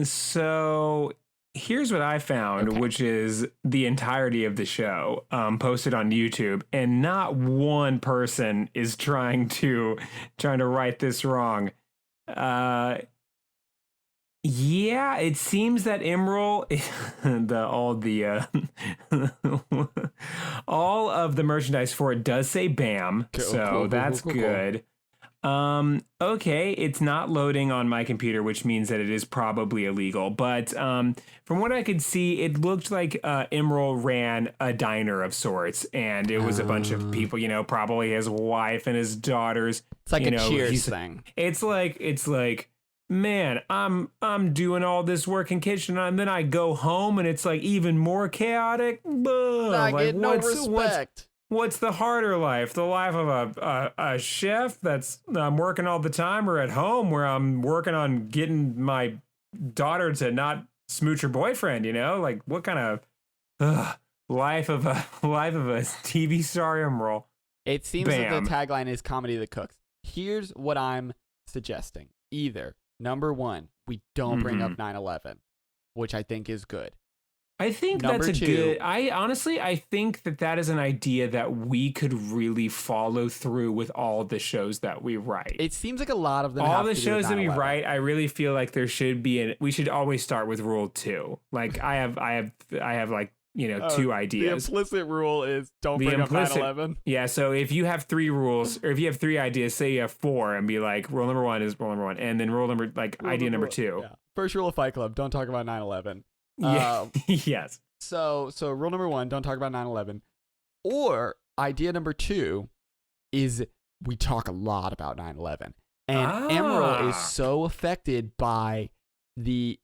So here's what I found, which is the entirety of the show posted on YouTube, and not one person is trying to right this wrong. Yeah, it seems that Emerald, all of the merchandise for it does say BAM, so that's good. Okay, it's not loading on my computer, which means that it is probably illegal. But from what I could see, it looked like Emerald ran a diner of sorts, and it was a bunch of people, probably his wife and his daughters. It's like a Cheers thing. It's like. Man, I'm doing all this work in kitchen, and then I go home, and it's like even more chaotic. I get no respect. What's the harder life? The life of a chef I'm working all the time, or at home where I'm working on getting my daughter to not smooch her boyfriend? Like what kind of life of a TV star, Emerald? It seems that the tagline is comedy that cooks. Here's what I'm suggesting: either. Number one, we don't bring up 9/11, which I think is good. I think Number that's two, good. I think that is an idea that we could really follow through with all the shows that we write. It seems like a lot of them. All the shows that we write, I really feel like there should be we should always start with rule 2. Like I have like 2 ideas. The implicit rule is don't bring up 9/11. Yeah, so if you have 3 rules, or if you have 3 ideas, say you have 4, and be like, rule number 1 is rule number 1, and then rule number 2. Yeah. First rule of Fight Club: don't talk about 9/11. Yeah. Yes. So rule number 1: don't talk about 9/11. Or idea number 2 is we talk a lot about 9/11, and Emerald is so affected by the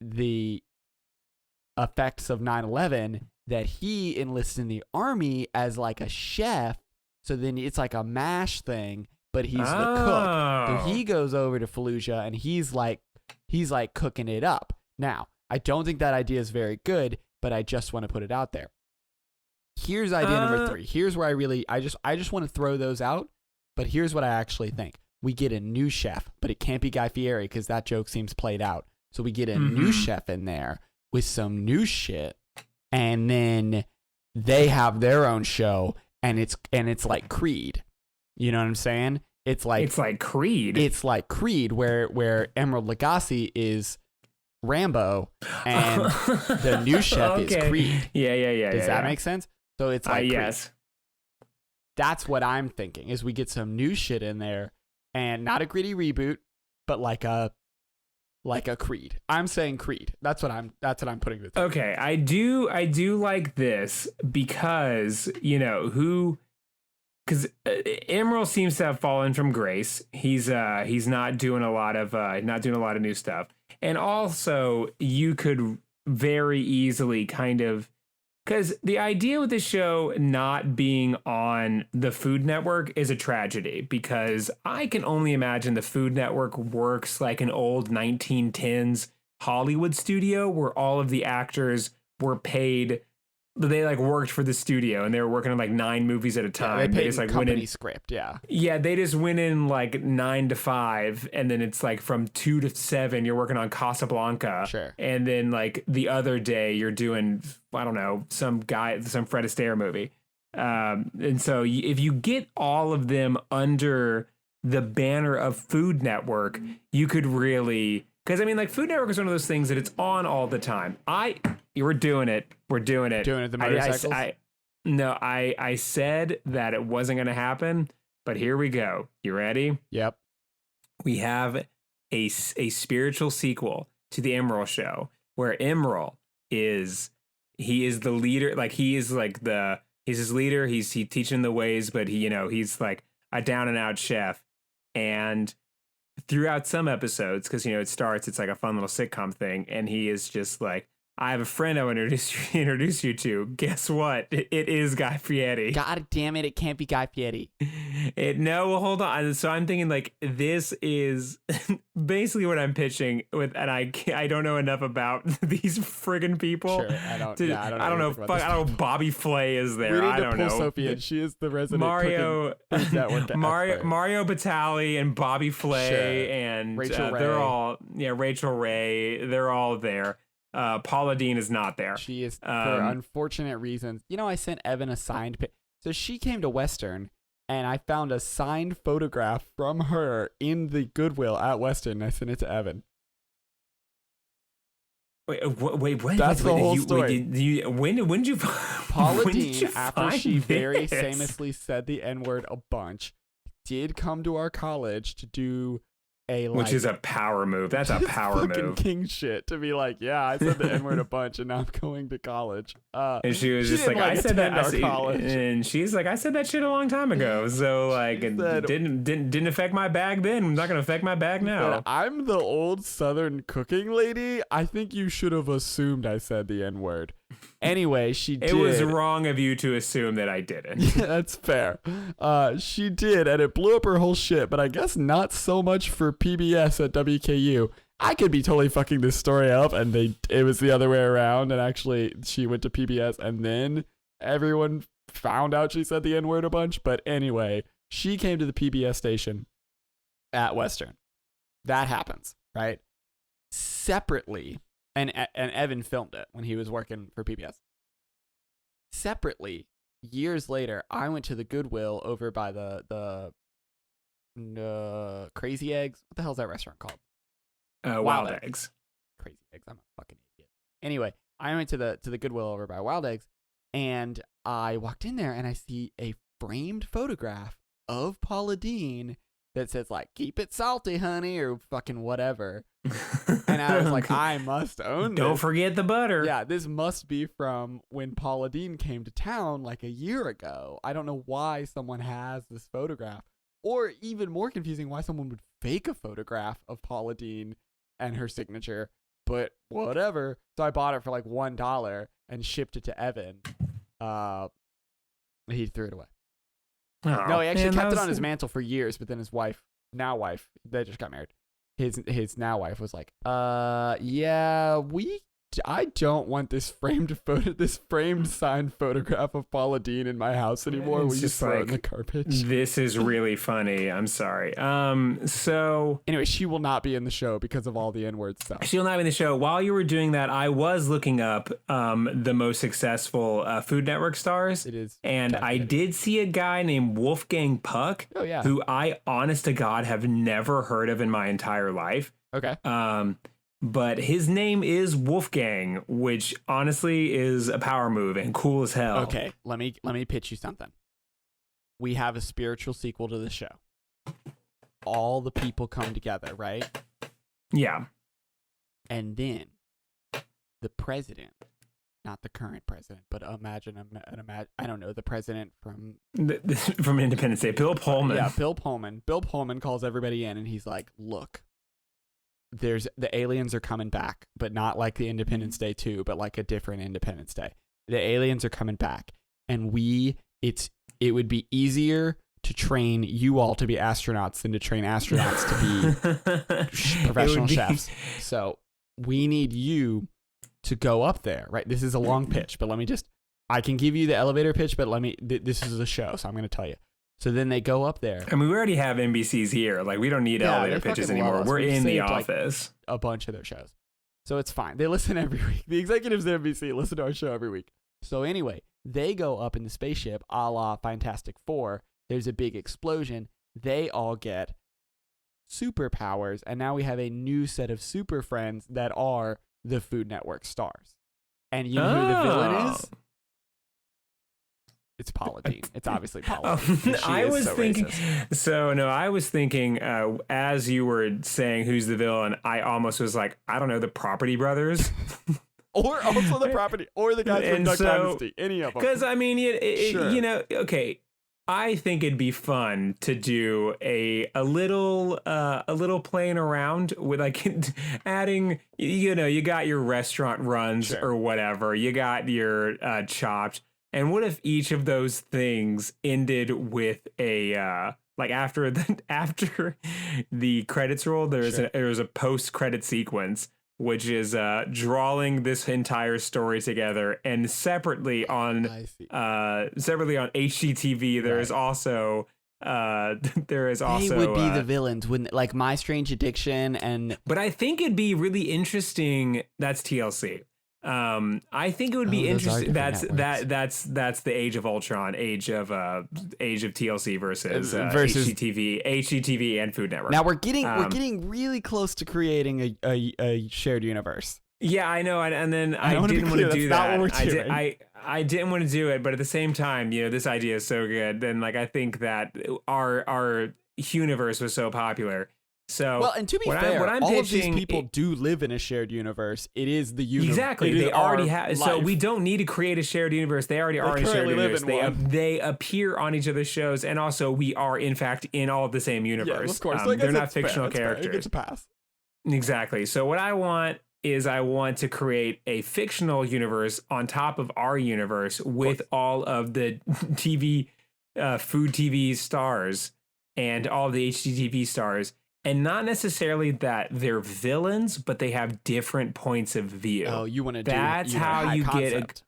effects of 9/11. That he enlists in the army as like a chef, so then it's like a MASH thing, but he's the cook. So he goes over to Fallujah and he's like cooking it up. Now, I don't think that idea is very good, but I just want to put it out there. Here's idea number 3. Here's where I just want to throw those out, but here's what I actually think. We get a new chef, but it can't be Guy Fieri because that joke seems played out. So we get a new chef in there with some new shit. And then they have their own show, and it's like Creed. You know what I'm saying? It's like Creed. It's like Creed, where Emerald Lagasse is Rambo, and the new chef is Creed. Yeah. Does that make sense? So it's like Creed. Yes. That's what I'm thinking. Is we get some new shit in there, and not a gritty reboot, but like a Creed. I'm saying Creed. That's what I'm putting this. Okay, I do like this because because Emerald seems to have fallen from grace. He's not doing a lot of new stuff, and also you could very easily kind of. Because the idea with the show not being on the Food Network is a tragedy, because I can only imagine the Food Network works like an old 1910s Hollywood studio where all of the actors were paid. They like worked for the studio and they were working on like 9 movies at a time. Yeah, they just like company went in, script, yeah. Yeah, they just went in like 9 to 5, and then it's like from 2 to 7 you're working on Casablanca. Sure. And then like the other day you're doing, I don't know, some Fred Astaire movie. And so if you get all of them under the banner of Food Network, you could really, because I mean, like Food Network is one of those things that it's on all the time. We're doing it. Doing it, the motorcycles? I said that it wasn't going to happen, But here we go. You ready? Yep. We have a spiritual sequel to the Emerald Show, where Emerald is the leader. Like he's his leader. He's teaching the ways, but he's like a down and out chef. And throughout some episodes, because it's like a fun little sitcom thing, and he is just like, I have a friend I want to introduce you to. Guess what? It is Guy Fieri. God damn it! It can't be Guy Fieri. No, well, hold on. So I'm thinking like this is basically what I'm pitching with, and I don't know enough about these friggin' people. Sure, I don't know. Fuck, I don't know. If Bobby Flay is there. We need I to don't pull know. Sophie in. She is the resident Mario Food Network expert. Mario Batali and Bobby Flay Sure. and Rachel Ray. they're all Rachel Ray. They're all there. Paula Deen is not there. She is for unfortunate reasons. I sent Evan a signed so she came to Western, and I found a signed photograph from her in the Goodwill at Western. And I sent it to Evan. Wait, what? That's the whole story. When did you? Paula when did Deen, you after find she very this? famously said the N-word a bunch, did come to our college to do which is a power move. That's a power fucking move. king shit to be like, yeah, I said the N-word a bunch, and now I'm going to college. And she was just didn't, like, I said that. college. And she's like, I said that shit a long time ago. So like, it said- didn't affect my bag then. It's not gonna affect my bag now. But I'm the old Southern cooking lady. I think you should have assumed I said the N-word. Anyway, she did. It was wrong of you to assume that I didn't. Yeah, that's fair. She did, and it blew up her whole shit, but I guess not so much for PBS at WKU. I could be totally fucking this story up, and it was the other way around, and actually she went to PBS, and then everyone found out she said the N-word a bunch. But anyway, she came to the PBS station at Western. That happens, right? Separately, and Evan filmed it when he was working for PBS. Separately, years later, I went to the Goodwill over by the Crazy Eggs. What the hell is that restaurant called? Wild Eggs. Crazy Eggs. I'm a fucking idiot. Anyway, I went to the Goodwill over by Wild Eggs, and I walked in there and I see a framed photograph of Paula Deen that says like, "Keep it salty, honey," or fucking whatever. And I was like, I must own this. Don't forget the butter. Yeah, this must be from when Paula Deen came to town like a year ago. I don't know why someone has this photograph. Or even more confusing, why someone would fake a photograph of Paula Deen and her signature. But whatever. So I bought it for like $1 and shipped it to Evan. He threw it away. Oh, No, he actually man, kept it on his mantle for years, but then his wife, they just got married. His now wife was like, yeah, I don't want this framed signed photograph of Paula Deen in my house anymore. It's We just just throw it in like, the garbage. This is really funny. I'm sorry. So Anyway, she will not be in the show because of all the N-word stuff. she'll not be in the show. While you were doing that, I was looking up the most successful Food Network stars. It is. And I fascinating. did see a guy named Wolfgang Puck, Oh, yeah. who I, honest to God, have never heard of in my entire life. Okay. But his name is Wolfgang, which honestly is a power move and cool as hell. Okay. Let me pitch you something. We have a spiritual sequel to the show. All the people come together, right? Yeah. And then the president, not the current president, but imagine I don't know, the president from From Independence Day, Bill Pullman. Yeah, Bill Pullman. Bill Pullman calls everybody in and he's like, "Look, the aliens are coming back, but not like the Independence Day 2, but like a different Independence Day. The aliens are coming back, and it would be easier to train you all to be astronauts than to train astronauts to be professional chefs. So we need you to go up there, right? This is a long pitch, but I can give you the elevator pitch, but this is a show, so I'm going to tell you. So then they go up there. I mean, we already have NBC's here. Like, we don't need elevator they pitches fucking love anymore. us. We're We've in the saved, office. A bunch of their shows. So it's fine. They listen every week. The executives at NBC listen to our show every week. So anyway, they go up in the spaceship a la Fantastic Four. There's a big explosion. They all get superpowers. And now we have a new set of super friends that are the Food Network stars. And you know who the villain is? It's Paula Deen. It's obviously Paula. Oh, Deen. She I is was so thinking. racist. So no, I was thinking as you were saying who's the villain, I almost was like, I don't know, the Property Brothers. Or also the property, or the guys from And Duck so- Dynasty. Any of them. Because I mean, Sure. you know, okay. I think it'd be fun to do a little playing around with like adding, you know, you got your restaurant runs Sure. or whatever, you got your Chopped, and what if each of those things ended with a like after the credits roll, there's Sure. a post credit sequence, which is drawing this entire story together, and separately on I see. HGTV there is Right. also there is They also would be the villains, wouldn't like My Strange Addiction and but I think it'd be really interesting. That's TLC. I think it would be Oh, those are interesting. different That's the Age of Ultron, age of TLC versus Versus- HGTV and Food Network. now we're getting Um, really close to creating a shared universe. Yeah, I know, and then I I wanna be didn't want clear, to do that's not that. what we're doing. I didn't want to do it, but at the same time, you know, this idea is so good. Then, like, I think that our universe was so popular. So, Well, and to be what fair, I'm all of these pitching- people do live in a shared universe. It is the universe. Exactly, they already have. So we don't need to create a shared universe. They already are in a shared currently live universe. in one. They appear on each other's shows, and also we are in fact in all of the same universe. Yeah, of course. They're not fictional characters. It gets a pass. Exactly. So what I want is I want to create a fictional universe on top of our universe with all of the TV, food TV stars and all the HGTV stars. And not necessarily that they're villains, but they have different points of view. Oh, you want to do That's you know, how high you get a concept.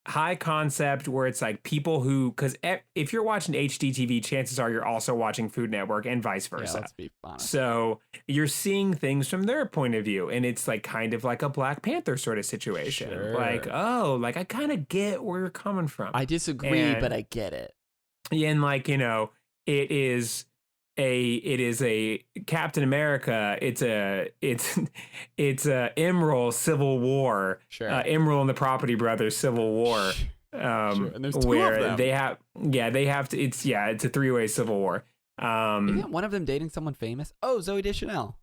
high concept where it's like people who, because if you're watching HGTV, chances are you're also watching Food Network and vice Yeah, versa. let's be honest. So you're seeing things from their point of view, and it's like kind of like a Black Panther sort of situation. Sure. Like, oh, like I kind of get where you're coming from. I disagree, And- but I get it. And like, you know, it is a Captain America. It's a Emerald Civil War. Sure. Emerald and the Property Brothers Civil War. Sure. And there's two of Where them. they have to. It's a three-way Civil War. Isn't one of them dating someone famous? Oh, Zoe Deschanel.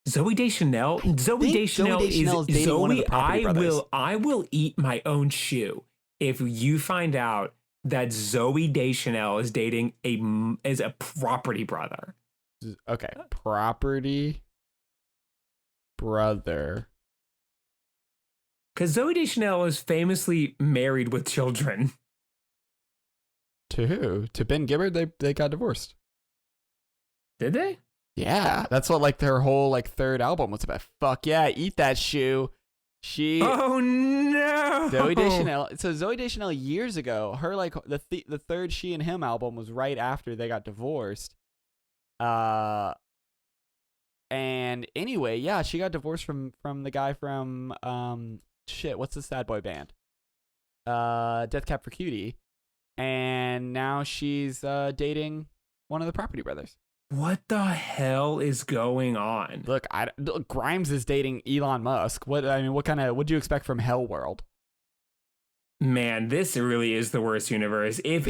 Zoe Deschanel. Zoe think Zoe Deschanel Deschanel is dating one of the Property Brothers. I will eat my own shoe if you find out that Zoe Deschanel is dating a Property Brother. Okay, Property Brother. Because Zoe Deschanel is famously married with children. To who? To Ben Gibbard? They got divorced. Did they? Yeah, that's what like their whole like third album was about. Fuck yeah, eat that shoe. She Oh no! Zoe Deschanel. So Zoe Deschanel years ago, her like the third She and Him album was right after they got divorced. And anyway, yeah, she got divorced from the guy from what's the sad boy band? Death Cab for Cutie. And now she's dating one of the Property Brothers. What the hell is going on? Look, Grimes is dating Elon Musk. What do you expect from Hell World? Man, this really is the worst universe. If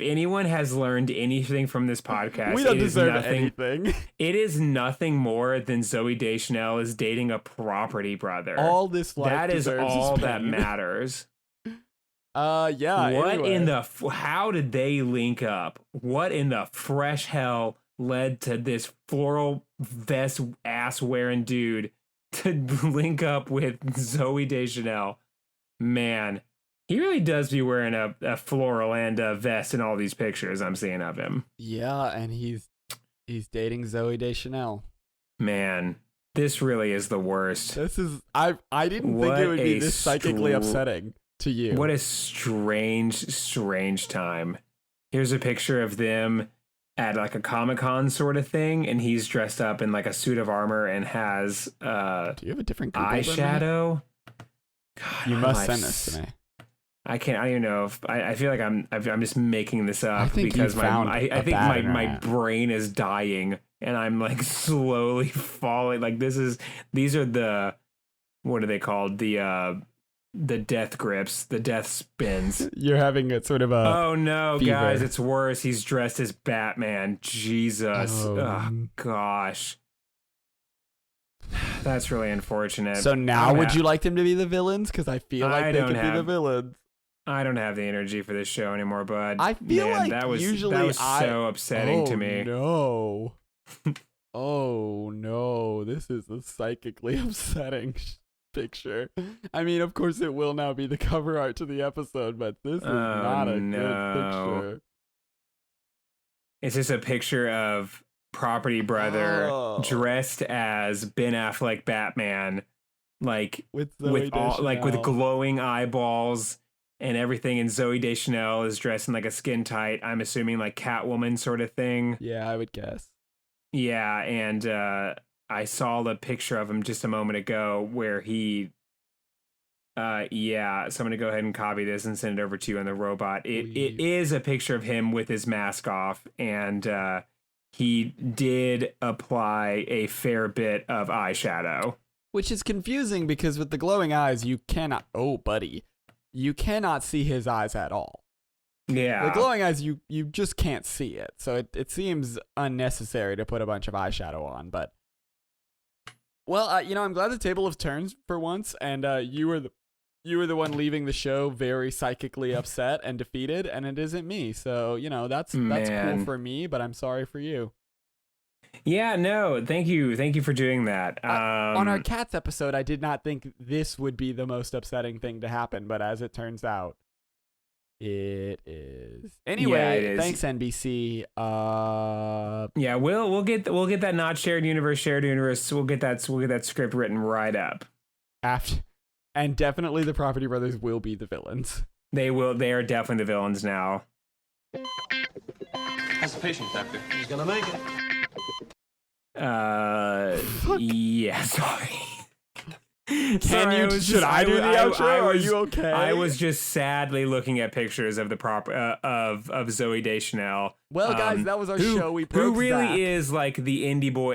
anyone has learned anything from this podcast, We don't it is deserve nothing. anything. It is nothing more than Zoe Deschanel is dating a Property Brother. All this life that is deserves all is that pain. matters. Yeah. What anyway. in the? How did they link up? What in the fresh hell led to this floral vest ass wearing dude to link up with Zoe Deschanel? Man, he really does be wearing a floral and a vest in all these pictures I'm seeing of him. Yeah, and he's dating Zoe Deschanel. Man, this really is the worst. This is I didn't think What it would be a this psychically upsetting to you. What a strange time. Here's a picture of them at like a Comic-Con sort of thing, and he's dressed up in like a suit of armor and has Do you have a different Google than me? eyeshadow. God, You my must send life's- this to me. I can't. I don't even know if I feel like I'm just making this up I think you because found I a think bad my internet. brain is dying and I'm like slowly falling. Like these are the, what are they called? The the death grips, the death spins. You're having a sort of a. Oh no, fever. guys, it's worse. He's dressed as Batman. Jesus. Oh. Oh, gosh. That's really unfortunate. So now, would you like them to be the villains? Because I feel like they could be the villains. I don't have the energy for this show anymore, bud. I feel like that was usually so upsetting to me. No. Oh no, this is a psychically upsetting picture. I mean, of course, it will now be the cover art to the episode, but this is not a good picture. It's just a picture of Property Brother dressed as Ben Affleck Batman, like with glowing eyeballs and everything. And Zooey Deschanel is dressed in like a skin tight, I'm assuming like Catwoman sort of thing. Yeah, I would guess. Yeah, and I saw the picture of him just a moment ago where he so I'm gonna go ahead and copy this and send it over to you on the robot. It is a picture of him with his mask off, and he did apply a fair bit of eyeshadow. Which is confusing because with the glowing eyes, you cannot see his eyes at all. Yeah. The glowing eyes, you just can't see it. So it seems unnecessary to put a bunch of eyeshadow on. But, well, I'm glad the table of turns for once. And you were the one leaving the show very psychically upset and defeated. And it isn't me. So, that's cool for me. But I'm sorry for you. Yeah, no, thank you for doing that. On our Cats episode, I did not think this would be the most upsetting thing to happen. But as it turns out, it is. Anyway, yeah, it is. Thanks NBC. Yeah, we'll get that not shared universe. We'll get that script written right up. And definitely the Property Brothers will be the villains. They are definitely the villains now. How's the patient, Doctor? He's gonna make it. Yeah, sorry. Should I do the outro? Are you okay? I was just sadly looking at pictures of the of Zooey Deschanel. Well, guys, that was our show. We broke who really Zach. is like the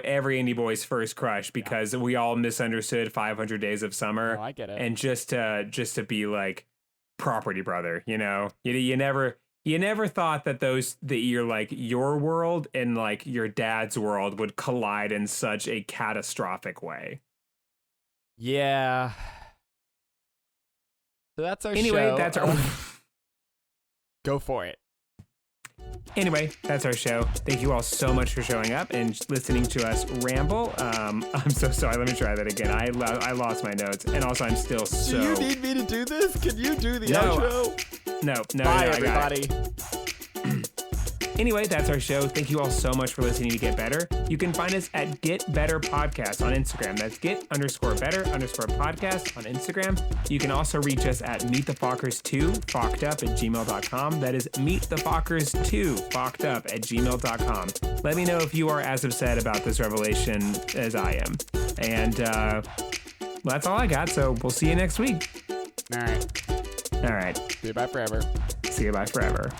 every indie boy's first crush, because we all misunderstood 500 Days of Summer. Oh, I get it. And just to be like Property Brother, you never thought that your world and like your dad's world would collide in such a catastrophic way. So that's our show. Anyway, that's our. Go for it. Anyway, that's our show. Thank you all so much for showing up and listening to us ramble. I'm so sorry. Let me try that again. I lost my notes, and also I'm still so. Do you need me to do this? Can you do the outro? No. Bye, no, everybody. Anyway, that's our show. Thank you all so much for listening to Get Better. You can find us at Get Better Podcast on Instagram. That's Get_Better_Podcast on Instagram. You can also reach us at meetthefockers2 fockedup@gmail.com. That is meetthefockers2 fockedup@gmail.com. Let me know if you are as upset about this revelation as I am. And that's all I got. So we'll see you next week. All right. All right. See you bye forever. See you bye forever.